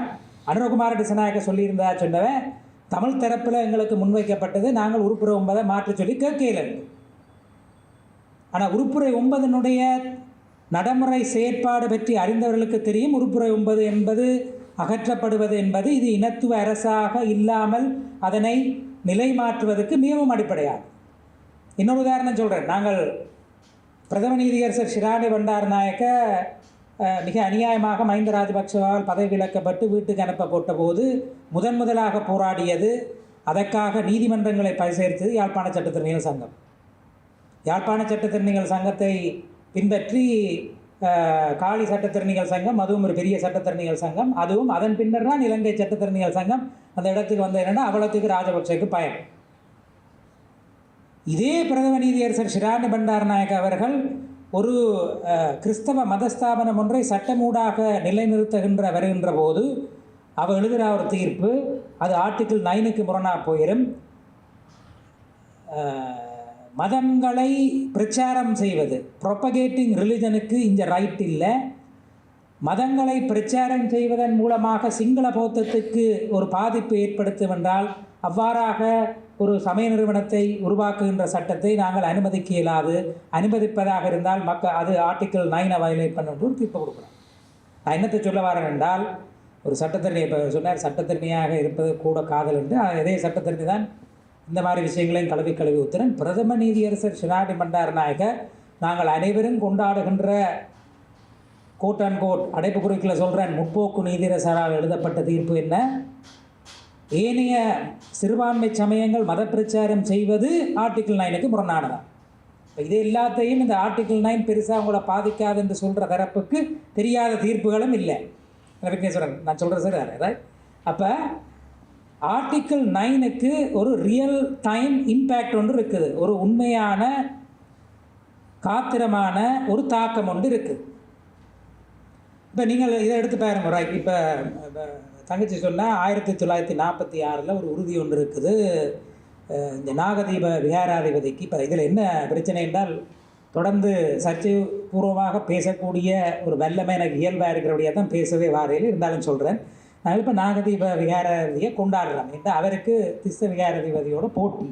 அனுரகுமார திசாநாயக்க சொன்னவன் தமிழ் தரப்பில் எங்களுக்கு முன்வைக்கப்பட்டது நாங்கள் உருப்புரை 9 மாற்றி சொல்லி கேட்கல. ஆனால் உருப்புரை 9னுடைய நடைமுறை செயற்பாடு பற்றி அறிந்தவர்களுக்கு தெரியும். உருப்புரை 9 என்பது அகற்றப்படுவது என்பது இது இனத்துவ அரசாக இல்லாமல் அதனை நிலை மாற்றுவதற்கு மிகவும் அடிப்படையாகும். இன்னொரு உதாரணம் சொல்கிறேன். நாங்கள் பிரதம நீதியரசர் ஷிராணி பண்டாரநாயக்க மிக அநியாயமாக மஹிந்த ராஜபக்சவால் பதவி விலக்கப்பட்டு வீட்டுக்கு அனுப்பப்பட்ட போது முதலாக போராடியது, அதற்காக நீதிமன்றங்களை பரிசீலித்தது யாழ்ப்பாண சட்டத்திறனிகள் சங்கம். யாழ்ப்பாண சட்டத்திறனிகள் சங்கத்தை பின்பற்றி காலி சட்டத்திறனிகள் சங்கம், அதுவும் ஒரு பெரிய சட்டத்திறனிகள் சங்கம், அதுவும் அதன் பின்னர் தான் இலங்கை சட்டத்திறனிகள் சங்கம் அந்த இடத்துக்கு வந்த என்னென்னா அவ்வளோத்துக்கு ராஜபக்சேக்கு பயம். இதே பிரதம நீதியரசர் ஷிராணி பண்டாரநாயக்க அவர்கள் ஒரு கிறிஸ்தவ மதஸ்தாபனம் ஒன்றை சட்டமூடாக நிலைநிறுத்துகின்ற வருகின்ற போது அவர் எழுதுகிற ஒரு தீர்ப்பு அது ஆர்டிக்கிள் 9க்கு முரணாக போயிடும். மதங்களை பிரச்சாரம் செய்வது, ப்ரொபகேட்டிங் ரிலிஜனுக்கு இங்கே ரைட் இல்லை. மதங்களை பிரச்சாரம் செய்வதன் மூலமாக சிங்கள பௌத்தத்துக்கு ஒரு பாதிப்பு ஏற்படுத்தும் என்றால் அவ்வாறாக ஒரு சமய நிறுவனத்தை உருவாக்குகின்ற சட்டத்தை நாங்கள் அனுமதிக்க இயலாது. அனுமதிப்பதாக இருந்தால் அது ஆர்டிக்கிள் 9 வயலேட் பண்ண ஒரு தீர்ப்பு கொடுக்குறோம். நான் என்னத்தை சொல்ல வரேன் என்றால், ஒரு சட்டத்திறனி இப்போ சொன்னார் சட்டத்திறனியாக இருப்பது கூட காதல் என்று, அதே சட்டத்திறனி தான் இந்த மாதிரி விஷயங்களையும் கழுவி ஊத்துறேன். பிரதம நீதியரசர் ஷிராணி பண்டாரநாயக்க நாங்கள் அனைவரும் கொண்டாடுகின்ற கோட் அண்ட் கோட் அடைப்பு குறிக்கில் சொல்கிறேன் முற்போக்கு நீதியரசரால் எழுதப்பட்ட தீர்ப்பு என்ன, ஏனைய சிறுபான்மை சமயங்கள் மத பிரச்சாரம் செய்வது ஆர்டிக்கிள் 9க்கு முரணானதான். இப்போ இது எல்லாத்தையும் இந்த ஆர்டிக்கிள் 9 பெருசாக உங்களை பாதிக்காது என்று சொல்கிற தரப்புக்கு தெரியாத தீர்ப்புகளும் இல்லை. விக்னேஸ்வரன் நான் சொல்கிறேன் சார் அதாவது, அப்போ ஆர்டிக்கிள் 9க்கு ஒரு ரியல் டைம் இம்பேக்ட் ஒன்று இருக்குது, ஒரு உண்மையான காத்திரமான ஒரு தாக்கம் ஒன்று இருக்குது. இப்போ நீங்கள் இதை எடுத்து பாருங்க. ரைட், இப்போ தங்கச்சி சொன்னால் 1946 ஒரு உறுதி ஒன்று இருக்குது இந்த நாகதீப விகாராதிபதிக்கு. இப்போ இதில் என்ன பிரச்சனை என்றால், தொடர்ந்து சர்ச்சை பூர்வமாக பேசக்கூடிய ஒரு வல்லமை எனக்கு இயல்பாக இருக்கிறபடியாக தான் பேசவே வாரையில் இருந்தாலும் சொல்கிறேன். நாங்கள் இப்போ நாகதீப விகாராதிபதியை கொண்டாடுறோம் என்று அவருக்கு திஸ்ஸ விகாராதிபதியோட போட்டி.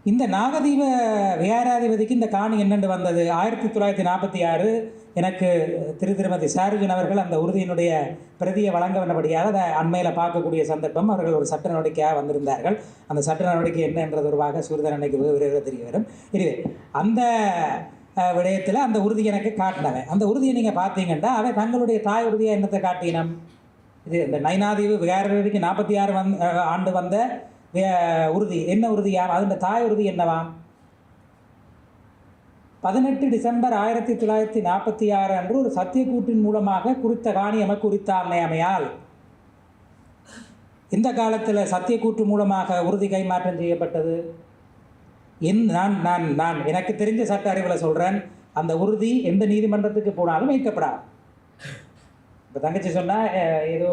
இந்த நாகதீப விகாராதிபதிக்கு இந்த காணி என்னென்று வந்தது 1946 எனக்கு திருமதி சாருஜன் அவர்கள் அந்த உறுதியினுடைய பிரதியை வழங்க வேண்டபடியாக அதை அண்மையில் பார்க்கக்கூடிய சந்தர்ப்பம். அவர்கள் ஒரு சட்ட நடவடிக்கையாக வந்திருந்தார்கள். அந்த சட்ட நடவடிக்கை என்னன்றது ஒருவாக சூர்தன் அன்னைக்கு விரைவில் தெரிய வரும். இதுவே அந்த விடயத்தில் அந்த உறுதி எனக்கு காட்டினவன். அந்த உறுதியை நீங்கள் பார்த்தீங்கன்னா அவை தங்களுடைய தாய் உறுதியை என்னத்தை காட்டினம், இது இந்த நைனாதீவு விகாராதிபதிக்கு 46 ஆண்டு வந்த உறுதி என்ன உறுதியாம், அதன் தாய் உறுதி என்னவாம், 18 டிசம்பர் 1946 அன்று ஒரு சத்தியக்கூட்டின் மூலமாக குறித்த காணி எமக்கு உரித்தாமையால் இந்த காலத்தில் சத்தியக்கூட்டு மூலமாக உறுதி கைமாற்றம் செய்யப்பட்டது. நான் எனக்கு தெரிஞ்ச சட்ட அறிவில் சொல்கிறேன், அந்த உறுதி எந்த நீதிமன்றத்துக்கு போனாலும் வைக்கப்படாது. இப்போ தங்கச்சி சொன்னால் ஏதோ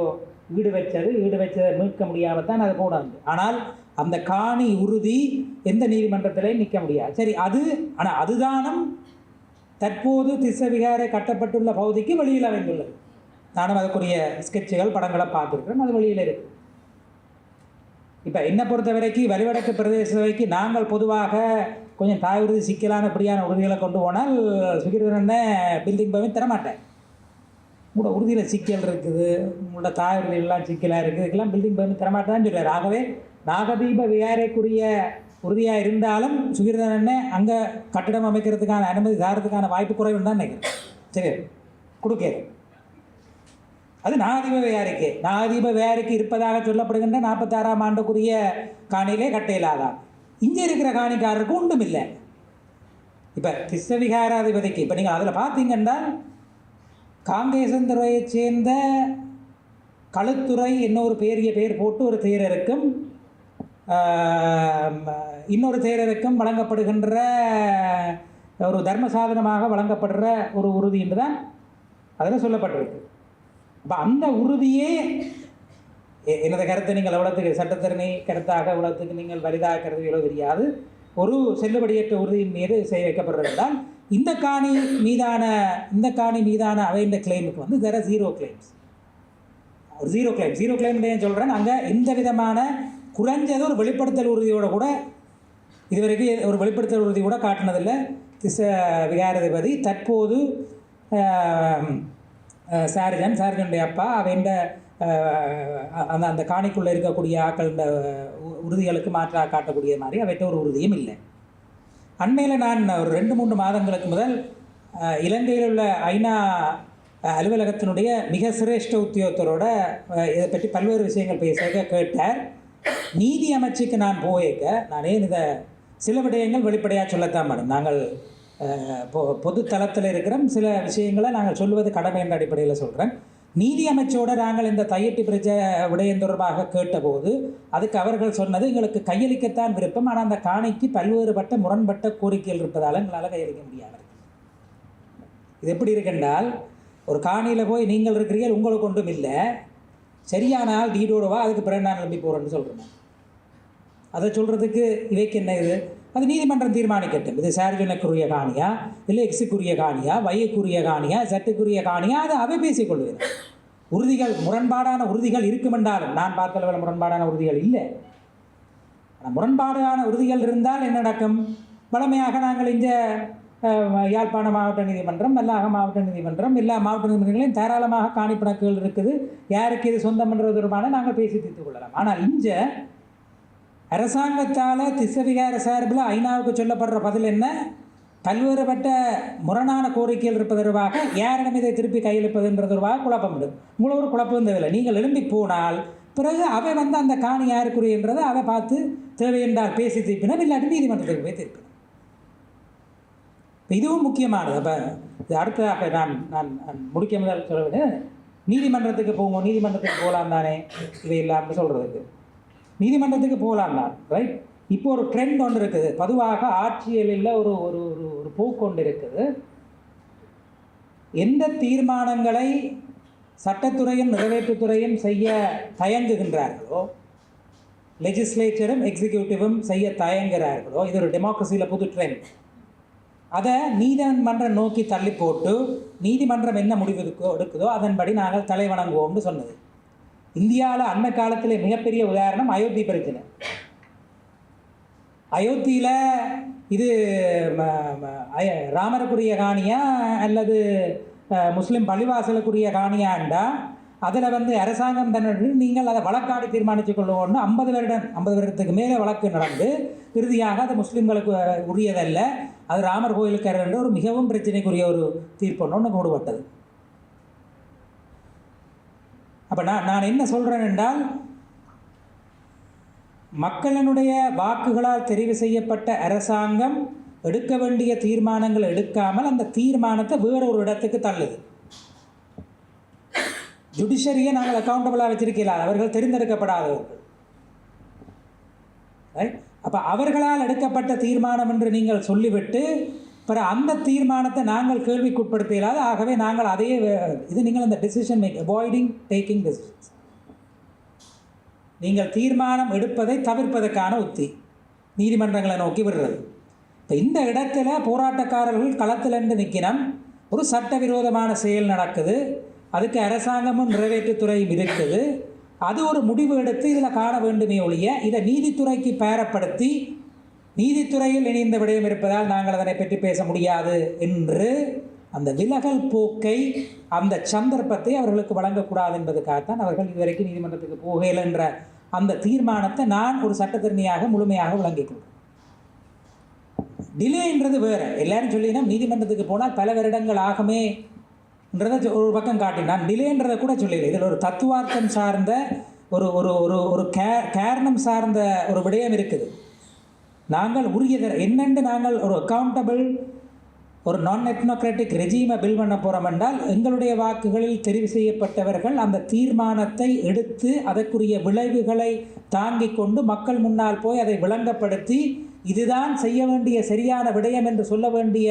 ஈடு வச்சதை மீட்க முடியாமல் தான் அது போடாது. ஆனால் அந்த காணி உறுதி எந்த நீதிமன்றத்திலையும் நிற்க முடியாது. சரி, ஆனால் அதுதானும் தற்போது திஸ்ஸ விகாரை கட்டப்பட்டுள்ள பகுதிக்கு வெளியில் அமைந்துள்ளது. நானும் அதுக்குரிய ஸ்கெட்சுகள் படங்களை பார்த்துருக்கிறேன், அது வெளியில் இருக்குது. இப்போ என்னை பொறுத்த வரைக்கும் வலிவடக்கு பிரதேச சபைக்கு நாங்கள் பொதுவாக கொஞ்சம் தாய் உறுதி சிக்கலான இப்படியான உறுதிகளை கொண்டு போனால் சுகிர்தன பில்டிங் பர்மிட் தரமாட்டேன். உங்களோட உறுதியில் சிக்கல் இருக்குது, உங்களோட தாய் உறுதியெல்லாம் சிக்கலாக இருக்குது, இதுக்கெல்லாம் பில்டிங் பெர்மிட் தரமாட்டான்னு சொல்கிறார். ஆகவே நாகதீப விகாரைக்குரிய உறுதியாக இருந்தாலும் சுகிர்தனே அங்கே கட்டிடம் அமைக்கிறதுக்கான அனுமதி தாரத்துக்கான வாய்ப்பு குறைவுன்னு தான் நினைக்கிறேன். சரி, கொடுக்கேன். அது நாகதீப விகாரைக்கு இருப்பதாக சொல்லப்படுகின்ற 46ஆம் ஆண்டுக்குரிய காணியிலே கட்டையிலாதான். இங்கே இருக்கிற காணிக்காரருக்கு ஒன்றும் இல்லை. இப்போ திஸ்ஸ விகாராதிபதிக்கு இப்போ நீங்கள் அதில் பார்த்தீங்கன்னா காங்கேசந்துறையை சேர்ந்த களுத்துறை இன்னொரு பேர் போட்டு ஒரு தேரருக்கும் இன்னொரு தேரருக்கும் வழங்கப்படுகின்ற ஒரு தர்ம சாதனமாக வழங்கப்படுற ஒரு உறுதி என்று தான் அதில் சொல்லப்பட்டிருக்கு. அப்போ அந்த உறுதியே எனது கருத்தை நீங்கள் எவ்வளோத்துக்கு சட்டத்திறனை கருத்தாக எவ்வளோத்துக்கு நீங்கள் வலிதாக்கிறது எவ்வளோ தெரியாது, ஒரு செல்லுபடியற்ற உறுதியின் மீது செய்ய வைக்கப்படுறதால் இந்த காணி மீதான அவைன்ற கிளைமுக்கு வந்து தெர் ஆர் ஜீரோ கிளைம் ஏன் சொல்கிறேன், அங்கே எந்த விதமான குறைஞ்சது ஒரு வெளிப்படுத்தல் உறுதியோடு கூட இதுவரைக்கும் ஒரு வெளிப்படுத்தல் உறுதி கூட காட்டினதில்லை திஸ்ஸ விகாராதிபதி. தற்போது சார்ஜனுடைய அப்பா அவைண்ட அந்த காணிக்குள்ளே இருக்கக்கூடிய ஆக்கள உறுதிகளுக்கு மாற்றாக காட்டக்கூடிய மாதிரி அவைட்ட ஒரு உறுதியும் இல்லை. அண்மையில் நான் ஒரு 2-3 மாதங்களுக்கு முதல் இலங்கையில் உள்ள ஐநா அலுவலகத்தினுடைய மிக சிரேஷ்ட உத்தியோகத்தரோட இதை பற்றி பல்வேறு விஷயங்கள் பேச கேட்டார். நீதி அமைச்சுக்கு நான் நான் ஏன் இதை சில விடயங்கள் வெளிப்படையாக சொல்லத்தான் மேடம். நாங்கள் பொது தளத்தில் இருக்கிற சில விஷயங்களை நாங்கள் சொல்லுவது கடமை என்ற அடிப்படையில் சொல்கிறேன். நீதி அமைச்சோடு நாங்கள் இந்த தையட்டி விடயம் தொடர்பாக கேட்டபோது அதுக்கு அவர்கள் சொன்னது, எங்களுக்கு கையளிக்கத்தான் விருப்பம், ஆனால் அந்த காணிக்கு பல்வேறுபட்ட முரண்பட்ட கோரிக்கைகள் இருப்பதால் எங்களால் கையளிக்க முடியாது. இது எப்படி இருக்குன்றால், ஒரு காணியில் போய் நீங்கள் இருக்கிறீர்கள், உங்களுக்கு ஒன்றும் இல்லை, சரியான ஆள் டீடோடவா, அதுக்கு பிறகு நான் நம்பி போகிறேன்னு சொல்கிறேன். அதை சொல்கிறதுக்கு இவைக்கு என்ன இது? அது நீதிமன்றம் தீர்மானிக்கட்டும். இது சார்ஜனுக்குரிய காணியா, இல்லை எக்ஸுக்குரிய காணியா, வையக்குரிய காணியா, சட்டுக்குரிய காணியா, அதை அவை பேசிக்கொள்வது. உறுதிகள் முரண்பாடான உறுதிகள் இருக்குமென்றாலும், நான் பார்த்த அளவில் முரண்பாடான உறுதிகள் இல்லை. முரண்பாடான உறுதிகள் இருந்தால் என்ன நடக்கும்? வழமையாக நாங்கள் இங்கே யாழ்ப்பாண மாவட்ட நீதிமன்றம், வல்லாக மாவட்ட நீதிமன்றம், எல்லா மாவட்ட நீதிமன்றங்களையும் தாராளமாக காணிப்பிணக்குகள் இருக்குது, யாருக்கு இது சொந்தம் பண்ணுறது தொடர்பான நாங்கள் பேசி தீர்த்து கொள்ளலாம். ஆனால் இங்கே அரசாங்கத்தால் திஸ்ஸ விகார சார்பில் ஐநாவுக்கு சொல்லப்படுற பதில் என்ன? பல்வேறுபட்ட முரணான கோரிக்கைகள் இருப்பதற்காக யாரிடம் இதை திருப்பி கையளிப்பதுன்றதற்காக குழப்பம் உண்டு. உங்களுக்கு ஒரு குழப்பம் தேவையில்லை. நீங்கள் எழும்பி போனால் பிறகு அவை வந்து அந்த காணி யாருக்குரியன்றதை அதை பார்த்து தேவையென்றால் பேசி திருப்பினா, இல்லாட்டி நீதிமன்றத்துக்கு போய் திருப்பினா. இதுவும் முக்கியமானது. அப்போ இது அடுத்ததாக நான் முடிக்க முதல் சொல்வது, நீதிமன்றத்துக்கு போவோம், நீதிமன்றத்துக்கு போகலாம் தானே இவை இல்லாமல் சொல்கிறதுக்கு. நீதிமன்றத்துக்கு போகலாம் தான், ரைட். இப்போ ஒரு ட்ரெண்ட் ஒன்று இருக்குது, பொதுவாக ஆட்சியலில் ஒரு ஒரு ஒரு போக்கு ஒன்று இருக்குது. எந்த தீர்மானங்களை சட்டத்துறையும் நிறைவேற்றுத்துறையும் செய்ய தயங்குகின்றார்களோ, லெஜிஸ்லேச்சரும் எக்ஸிக்யூட்டிவும் செய்ய தயங்குகிறார்களோ, இது ஒரு டெமோக்ரஸியில் புது ட்ரெண்ட். அதை நீதிமன்றம் நோக்கி தள்ளி போட்டு நீதிமன்றம் என்ன முடிவு எடுக்குதோ அதன்படி நாங்கள் தலை வணங்குவோம்னு சொன்னது. இந்தியாவில் அண்மை காலத்தில் மிகப்பெரிய உதாரணம் அயோத்தி பிரச்சனை. அயோத்தியில் இது ராமருக்குரிய காணியா அல்லது முஸ்லீம் பள்ளிவாசலுக்குரிய காணியாண்டா, அதில் வந்து அரசாங்கம் தன்னுடைய நீங்கள் அதை வழக்காடி தீர்மானித்து கொள்ளுவோம்னு 50 வருடத்துக்கு மேலே வழக்கு நடந்து இறுதியாக அது முஸ்லீம்களுக்கு உரியதல்ல, அது ராமர் கோயிலுக்கு என்ற ஒரு மிகவும் பிரச்சனைக்குரிய ஒரு தீர்ப்பு ஒன்று மூடப்பட்டது. அப்போ நான் என்ன சொல்கிறேன் என்றால், மக்களினுடைய வாக்குகளால் தெரிவு செய்யப்பட்ட அரசாங்கம் எடுக்க வேண்டிய தீர்மானங்களை எடுக்காமல் அந்த தீர்மானத்தை வேறொரு இடத்துக்கு தள்ளுது. ஜுடிஷரியை நாங்கள் அக்கௌண்டபிளாக வச்சிருக்கலாம், அவர்கள் தெரிந்தெடுக்கப்படாதவர்கள், ரைட். அப்போ அவர்களால் எடுக்கப்பட்ட தீர்மானம் என்று நீங்கள் சொல்லிவிட்டு பிறகு அந்த தீர்மானத்தை நாங்கள் கேள்விக்குட்படுத்தலாது. ஆகவே நாங்கள் அதையே இது நீங்கள் அந்த decision make avoiding taking decisions, நீங்கள் தீர்மானம் எடுப்பதை தவிர்ப்பதற்கான உத்தி நீதிமன்றங்களை நோக்கி விடுறது. இப்போ இந்த இடத்துல போராட்டக்காரர்கள் களத்திலிருந்து நிற்கணும், ஒரு சட்டவிரோதமான செயல் நடக்குது, அதுக்கு அரசாங்கமும் நிறைவேற்றுத்துறையும் இருக்குது, அது ஒரு முடிவு எடுத்து இதில் காண வேண்டுமே ஒழிய இதை நீதித்துறைக்கு பேரப்படுத்தி நீதித்துறையில் இணைந்த விடயம் இருப்பதால் நாங்கள் அதனை பற்றி பேச முடியாது என்று அந்த விலகல் போக்கை, அந்த சந்தர்ப்பத்தை அவர்களுக்கு வழங்கக்கூடாது என்பதற்காகத்தான் அவர்கள் இதுவரைக்கும் நீதிமன்றத்துக்கு போகல என்ற அந்த தீர்மானத்தை நான் ஒரு சட்டத்தரணியாக முழுமையாக விளங்கிக் கொள்கிறேன். டிலேன்றது வேறு. எல்லாரும் சொல்லினா நீதிமன்றத்துக்கு போனால் பல வருடங்கள் ஆகுமேன்றதை ஒரு பக்கம் காட்டினான். டிலேன்றதை கூட சொல்லலை. இதில் ஒரு தத்துவார்த்தம் சார்ந்த ஒரு ஒரு ஒரு ஒரு காரணம் சார்ந்த ஒரு விடயம் இருக்குது. நாங்கள் உரியதை என்னென்று நாங்கள் ஒரு அக்கௌண்டபிள் ஒரு நான் எத்னோக்ராட்டிக் ரெஜீமை பில் பண்ண போகிறோம் என்றால் எங்களுடைய வாக்குகளில் தெரிவு செய்யப்பட்டவர்கள் அந்த தீர்மானத்தை எடுத்து அதற்குரிய விளைவுகளை தாங்கிக் கொண்டு மக்கள் முன்னால் போய் அதை விளங்கப்படுத்தி இதுதான் செய்ய வேண்டிய சரியான விடயம் என்று சொல்ல வேண்டிய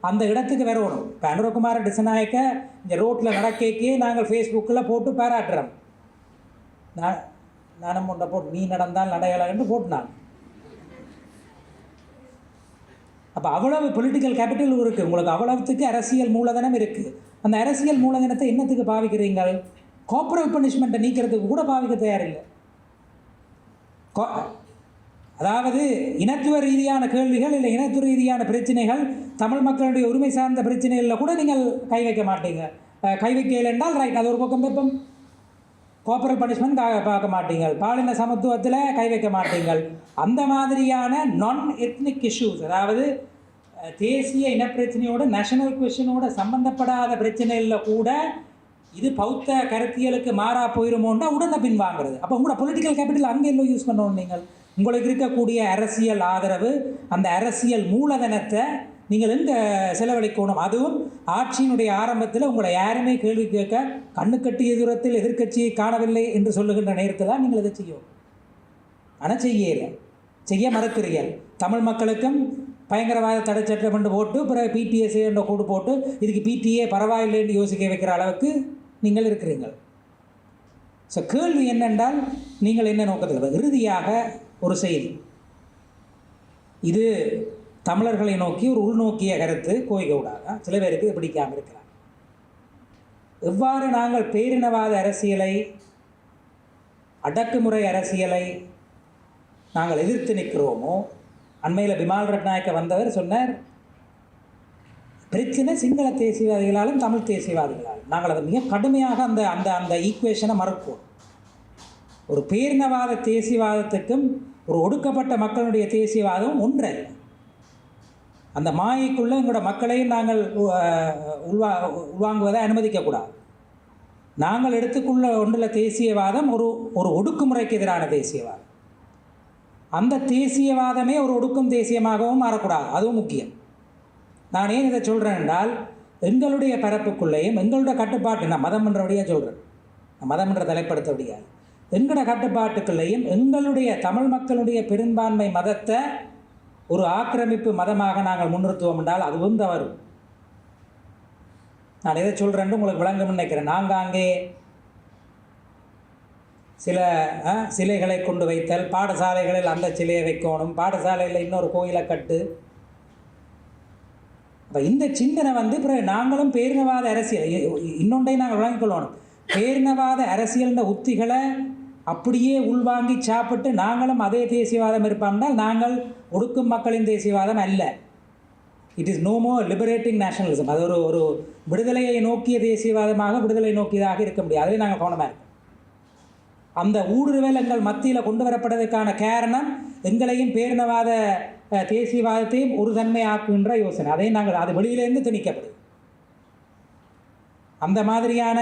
அந்த இடத்துக்கு வரணும். இப்போ அனுரகுமார டிசநாயக்க இந்த ரோட்டில் நடக்கே நாங்கள் ஃபேஸ்புக்கில் போட்டு பாராட்டுறோம். நானும் ஒன்றை போட்டு நீ நடந்தால் நடையலன்னு போட்டுனாங்க. அப்போ அவ்வளவு பொலிட்டிக்கல் கேபிட்டல் இருக்குது உங்களுக்கு, அவ்வளவுத்துக்கு அரசியல் மூலதனம் இருக்குது. அந்த அரசியல் மூலதனத்தை என்னத்துக்கு பாவிக்கிறீங்கள்? கார்ப்பரேட் பனிஷ்மெண்ட்டை நீக்கிறதுக்கு கூட பாவிக்க தயாரில்லை. அதாவது இனத்துவ ரீதியான கேள்விகள் இல்லை இனத்துவ ரீதியான பிரச்சனைகள், தமிழ் மக்களுடைய உரிமை சார்ந்த பிரச்சனைகளில் கூட நீங்கள் கை வைக்க மாட்டீங்க. கை வைக்கல என்றால் ரைட், அது ஒரு பக்கம் வைப்போம். கார்ப்பரேட் பனிஷ்மெண்ட் பார்க்க மாட்டீங்கள், பாலின சமத்துவத்தில் கை வைக்க மாட்டீங்கள். அந்த மாதிரியான நான் எத்னிக் இஷ்யூஸ், அதாவது தேசிய இனப்பிரச்சனையோட நேஷனல் குவெஷனோட சம்பந்தப்படாத பிரச்சனைகளில் கூட இது பௌத்த கருத்தியலுக்கு மாறா போயிருமோன்னா உடனே பின்வாங்கிறது. அப்போ உங்களோட பொலிட்டிக்கல் கேபிட்டல் அங்கே எல்லாம் யூஸ் பண்ணணும். நீங்கள் உங்களுக்கு இருக்கக்கூடிய அரசியல் ஆதரவு, அந்த அரசியல் மூலதனத்தை நீங்கள் எங்கே செலவழிக்கணும்? அதுவும் ஆட்சியினுடைய ஆரம்பத்தில் உங்களை யாருமே கேள்வி கேட்க கண்ணுக்கட்டிய தூரத்தில் எதிர்க்கட்சியை காணவில்லை என்று சொல்லுகின்ற நேரத்தில் தான் நீங்கள் இதை செய்யும். ஆனால் செய்ய மறுக்கிறீர்கள். தமிழ் மக்களுக்கும் பயங்கரவாத தடை சட்டம் என்று போட்டு பிறகு பிடிஎஸ்ஏ என்ற கூடு போட்டு இதுக்கு பிடிஏ பரவாயில்லை என்று யோசிக்க வைக்கிற அளவுக்கு நீங்கள் இருக்கிறீர்கள். ஸோ கேள்வி என்னென்றால் நீங்கள் என்ன நோக்கத்தில்? இறுதியாக ஒரு செய்தி, இது தமிழர்களை நோக்கி ஒரு உள்நோக்கிய கருத்து கோய்கூடாக சில பேருக்கு பிடிக்காமல் இருக்கலாம். எவ்வாறு நாங்கள் பேரினவாத அரசியலை, அடக்குமுறை அரசியலை நாங்கள் எதிர்த்து நிற்கிறோமோ, அண்மையில் பிமால் ரட்நாயக்க வந்தவர் சொன்னார், பிரச்சனை சிங்கள தேசியவாதிகளாலும் தமிழ் தேசியவாதிகளாலும். நாங்கள் அதை மிக கடுமையாக அந்த அந்த அந்த ஈக்குவேஷனை மறுப்போம். ஒரு பேரினவாத தேசியவாதத்துக்கும் ஒரு ஒடுக்கப்பட்ட மக்களுடைய தேசியவாதம் ஒன்றே. அந்த மாயைக்குள்ளே எங்களோட மக்களையும் நாங்கள் உள்வாங்குவதை அனுமதிக்கக்கூடாது. நாங்கள் எடுத்துக்கொள்ள ஒன்றுள்ள தேசியவாதம் ஒரு ஒரு ஒடுக்குமுறைக்கு எதிரான தேசியவாதம். அந்த தேசியவாதமே ஒரு ஒடுக்கும் தேசியமாகவும் மாறக்கூடாது, அதுவும் முக்கியம். நான் ஏன் இதை சொல்கிறேன் என்றால், எங்களுடைய பரப்புக்குள்ளேயும் எங்களோட கட்டுப்பாட்டு, நான் மதம் என்றபடியாக சொல்கிறேன், நான் மதம் என்ற தலைப்படுத்தபடியாக, எங்களோட கட்டுப்பாட்டுக்குள்ளேயும் எங்களுடைய தமிழ் மக்களுடைய பெரும்பான்மை மதத்தை ஒரு ஆக்கிரமிப்பு மதமாக நாங்கள் முன்னிறுத்துவோம் என்றால் அதுவும் தவறு. நான் எதை சொல்கிறேன்னு உங்களுக்கு விளங்கும் நினைக்கிறேன். நாங்கள் அங்கே சில சிலைகளை கொண்டு வைத்தல், பாடசாலைகளில் அந்த சிலையை வைக்கணும், பாடசாலையில் இன்னொரு கோயிலை கட்டு. இப்போ இந்த சிந்தனை பிறகு நாங்களும் பேரினவாத அரசியல் இன்னொன்றையும் நாங்கள் விளங்கிக்கொள்ளணும். பேரினவாத அரசியல்ன்ற உத்திகளை அப்படியே உள்வாங்கி சாப்பிட்டு நாங்களும் அதே தேசியவாதம் இருப்போம்னால் நாங்கள் ஒடுக்கும் மக்களின் தேசியவாதம் அல்ல. It is no more liberating nationalism. அது ஒரு விடுதலையை நோக்கிய தேசியவாதமாக விடுதலை நோக்கியதாக இருக்க முடியாது. அதுவே நாங்கள் கவனமாக இருக்கோம். அந்த ஊடுருவல் எங்கள் மத்தியில் கொண்டு வரப்பட்டதுக்கான காரணம் எங்களையும் பேரினவாத தேசியவாதத்தையும் ஒரு தன்மையாக்குகின்ற யோசனை. அதையும் நாங்கள் அது வெளியிலேருந்து திணிக்கப்படுது. அந்த மாதிரியான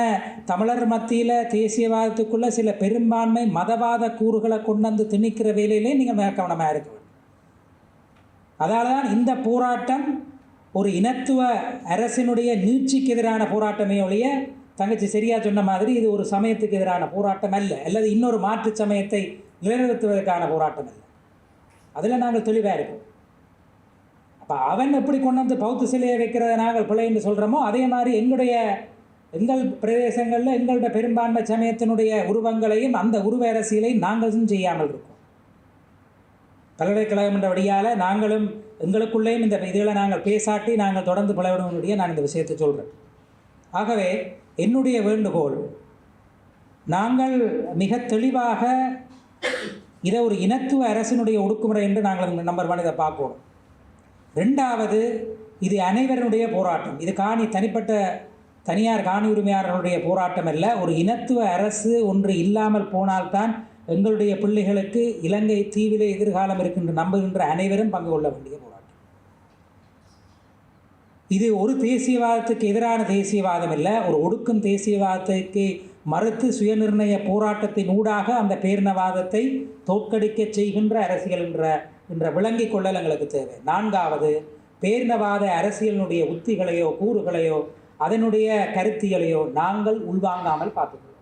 தமிழர் மத்தியில் தேசியவாதத்துக்குள்ளே சில பெரும்பான்மை மதவாத கூறுகளை கொண்டு வந்து திணிக்கிற வேலையிலே நீங்கள் மிக கவனமாக இருக்க வேண்டும். அதால் தான் இந்த போராட்டம் ஒரு இனத்துவ அரசினுடைய நீட்சிக்கு எதிரான போராட்டமே ஒழிய, தங்கச்சி சரியாக சொன்ன மாதிரி இது ஒரு சமயத்துக்கு எதிரான போராட்டம் அல்ல, அல்லது இன்னொரு மாற்று சமயத்தை நிலைநிறுத்துவதற்கான போராட்டம் அல்ல. அதில் நாங்கள் தெளிவாக இருக்கோம். அப்போ அவன் எப்படி கொண்டு வந்து பௌத்த சிலையை வைக்கிறத நாங்கள் பிள்ளைன்னு சொல்கிறோமோ, அதே மாதிரி எங்கள் பிரதேசங்களில் எங்களுடைய பெரும்பான்மை சமயத்தினுடைய உருவங்களையும் அந்த உருவ அரசியலையும் நாங்களும் செய்யாமல் இருக்கோம். பல்கலைக்கழகம் என்ற வழியால் நாங்களும் எங்களுக்குள்ளேயும் இந்த இதில் நாங்கள் பேசாட்டி நாங்கள் தொடர்ந்து பலவிடமுடிய நான் இந்த விஷயத்தை சொல்கிறேன். ஆகவே என்னுடைய வேண்டுகோள், நாங்கள் மிக தெளிவாக இதை ஒரு இனத்துவ அரசினுடைய ஒடுக்குமுறை என்று நாங்கள் நம்பர் 1 இதை பார்க்கணும். 2வது, இது அனைவருடைய போராட்டம். இது தனிப்பட்ட தனியார் காணி உரிமையாளர்களுடைய போராட்டம் அல்ல. ஒரு இனத்துவ அரசு ஒன்று இல்லாமல் போனால்தான் எங்களுடைய பிள்ளைகளுக்கு இலங்கை தீவிலே எதிர்காலம் இருக்கின்ற நம்புகின்ற அனைவரும் பங்கு கொள்ள வேண்டிய போராட்டம். இது ஒரு தேசியவாதத்துக்கு எதிரான தேசியவாதம் இல்லை, ஒரு ஒடுக்கும் தேசியவாதத்துக்கு மறுத்து சுயநிர்ணய போராட்டத்தின் ஊடாக அந்த பேரினவாதத்தை தோற்கடிக்க செய்கின்ற அரசியல் என்ற விளங்கிக் கொள்ளல் எங்களுக்கு தேவை. 4வது, பேரினவாத அரசியலினுடைய உத்திகளையோ கூறுகளையோ அதனுடைய கருத்தியலையோ நாங்கள் உள்வாங்காமல் பார்த்துக்கிறோம்.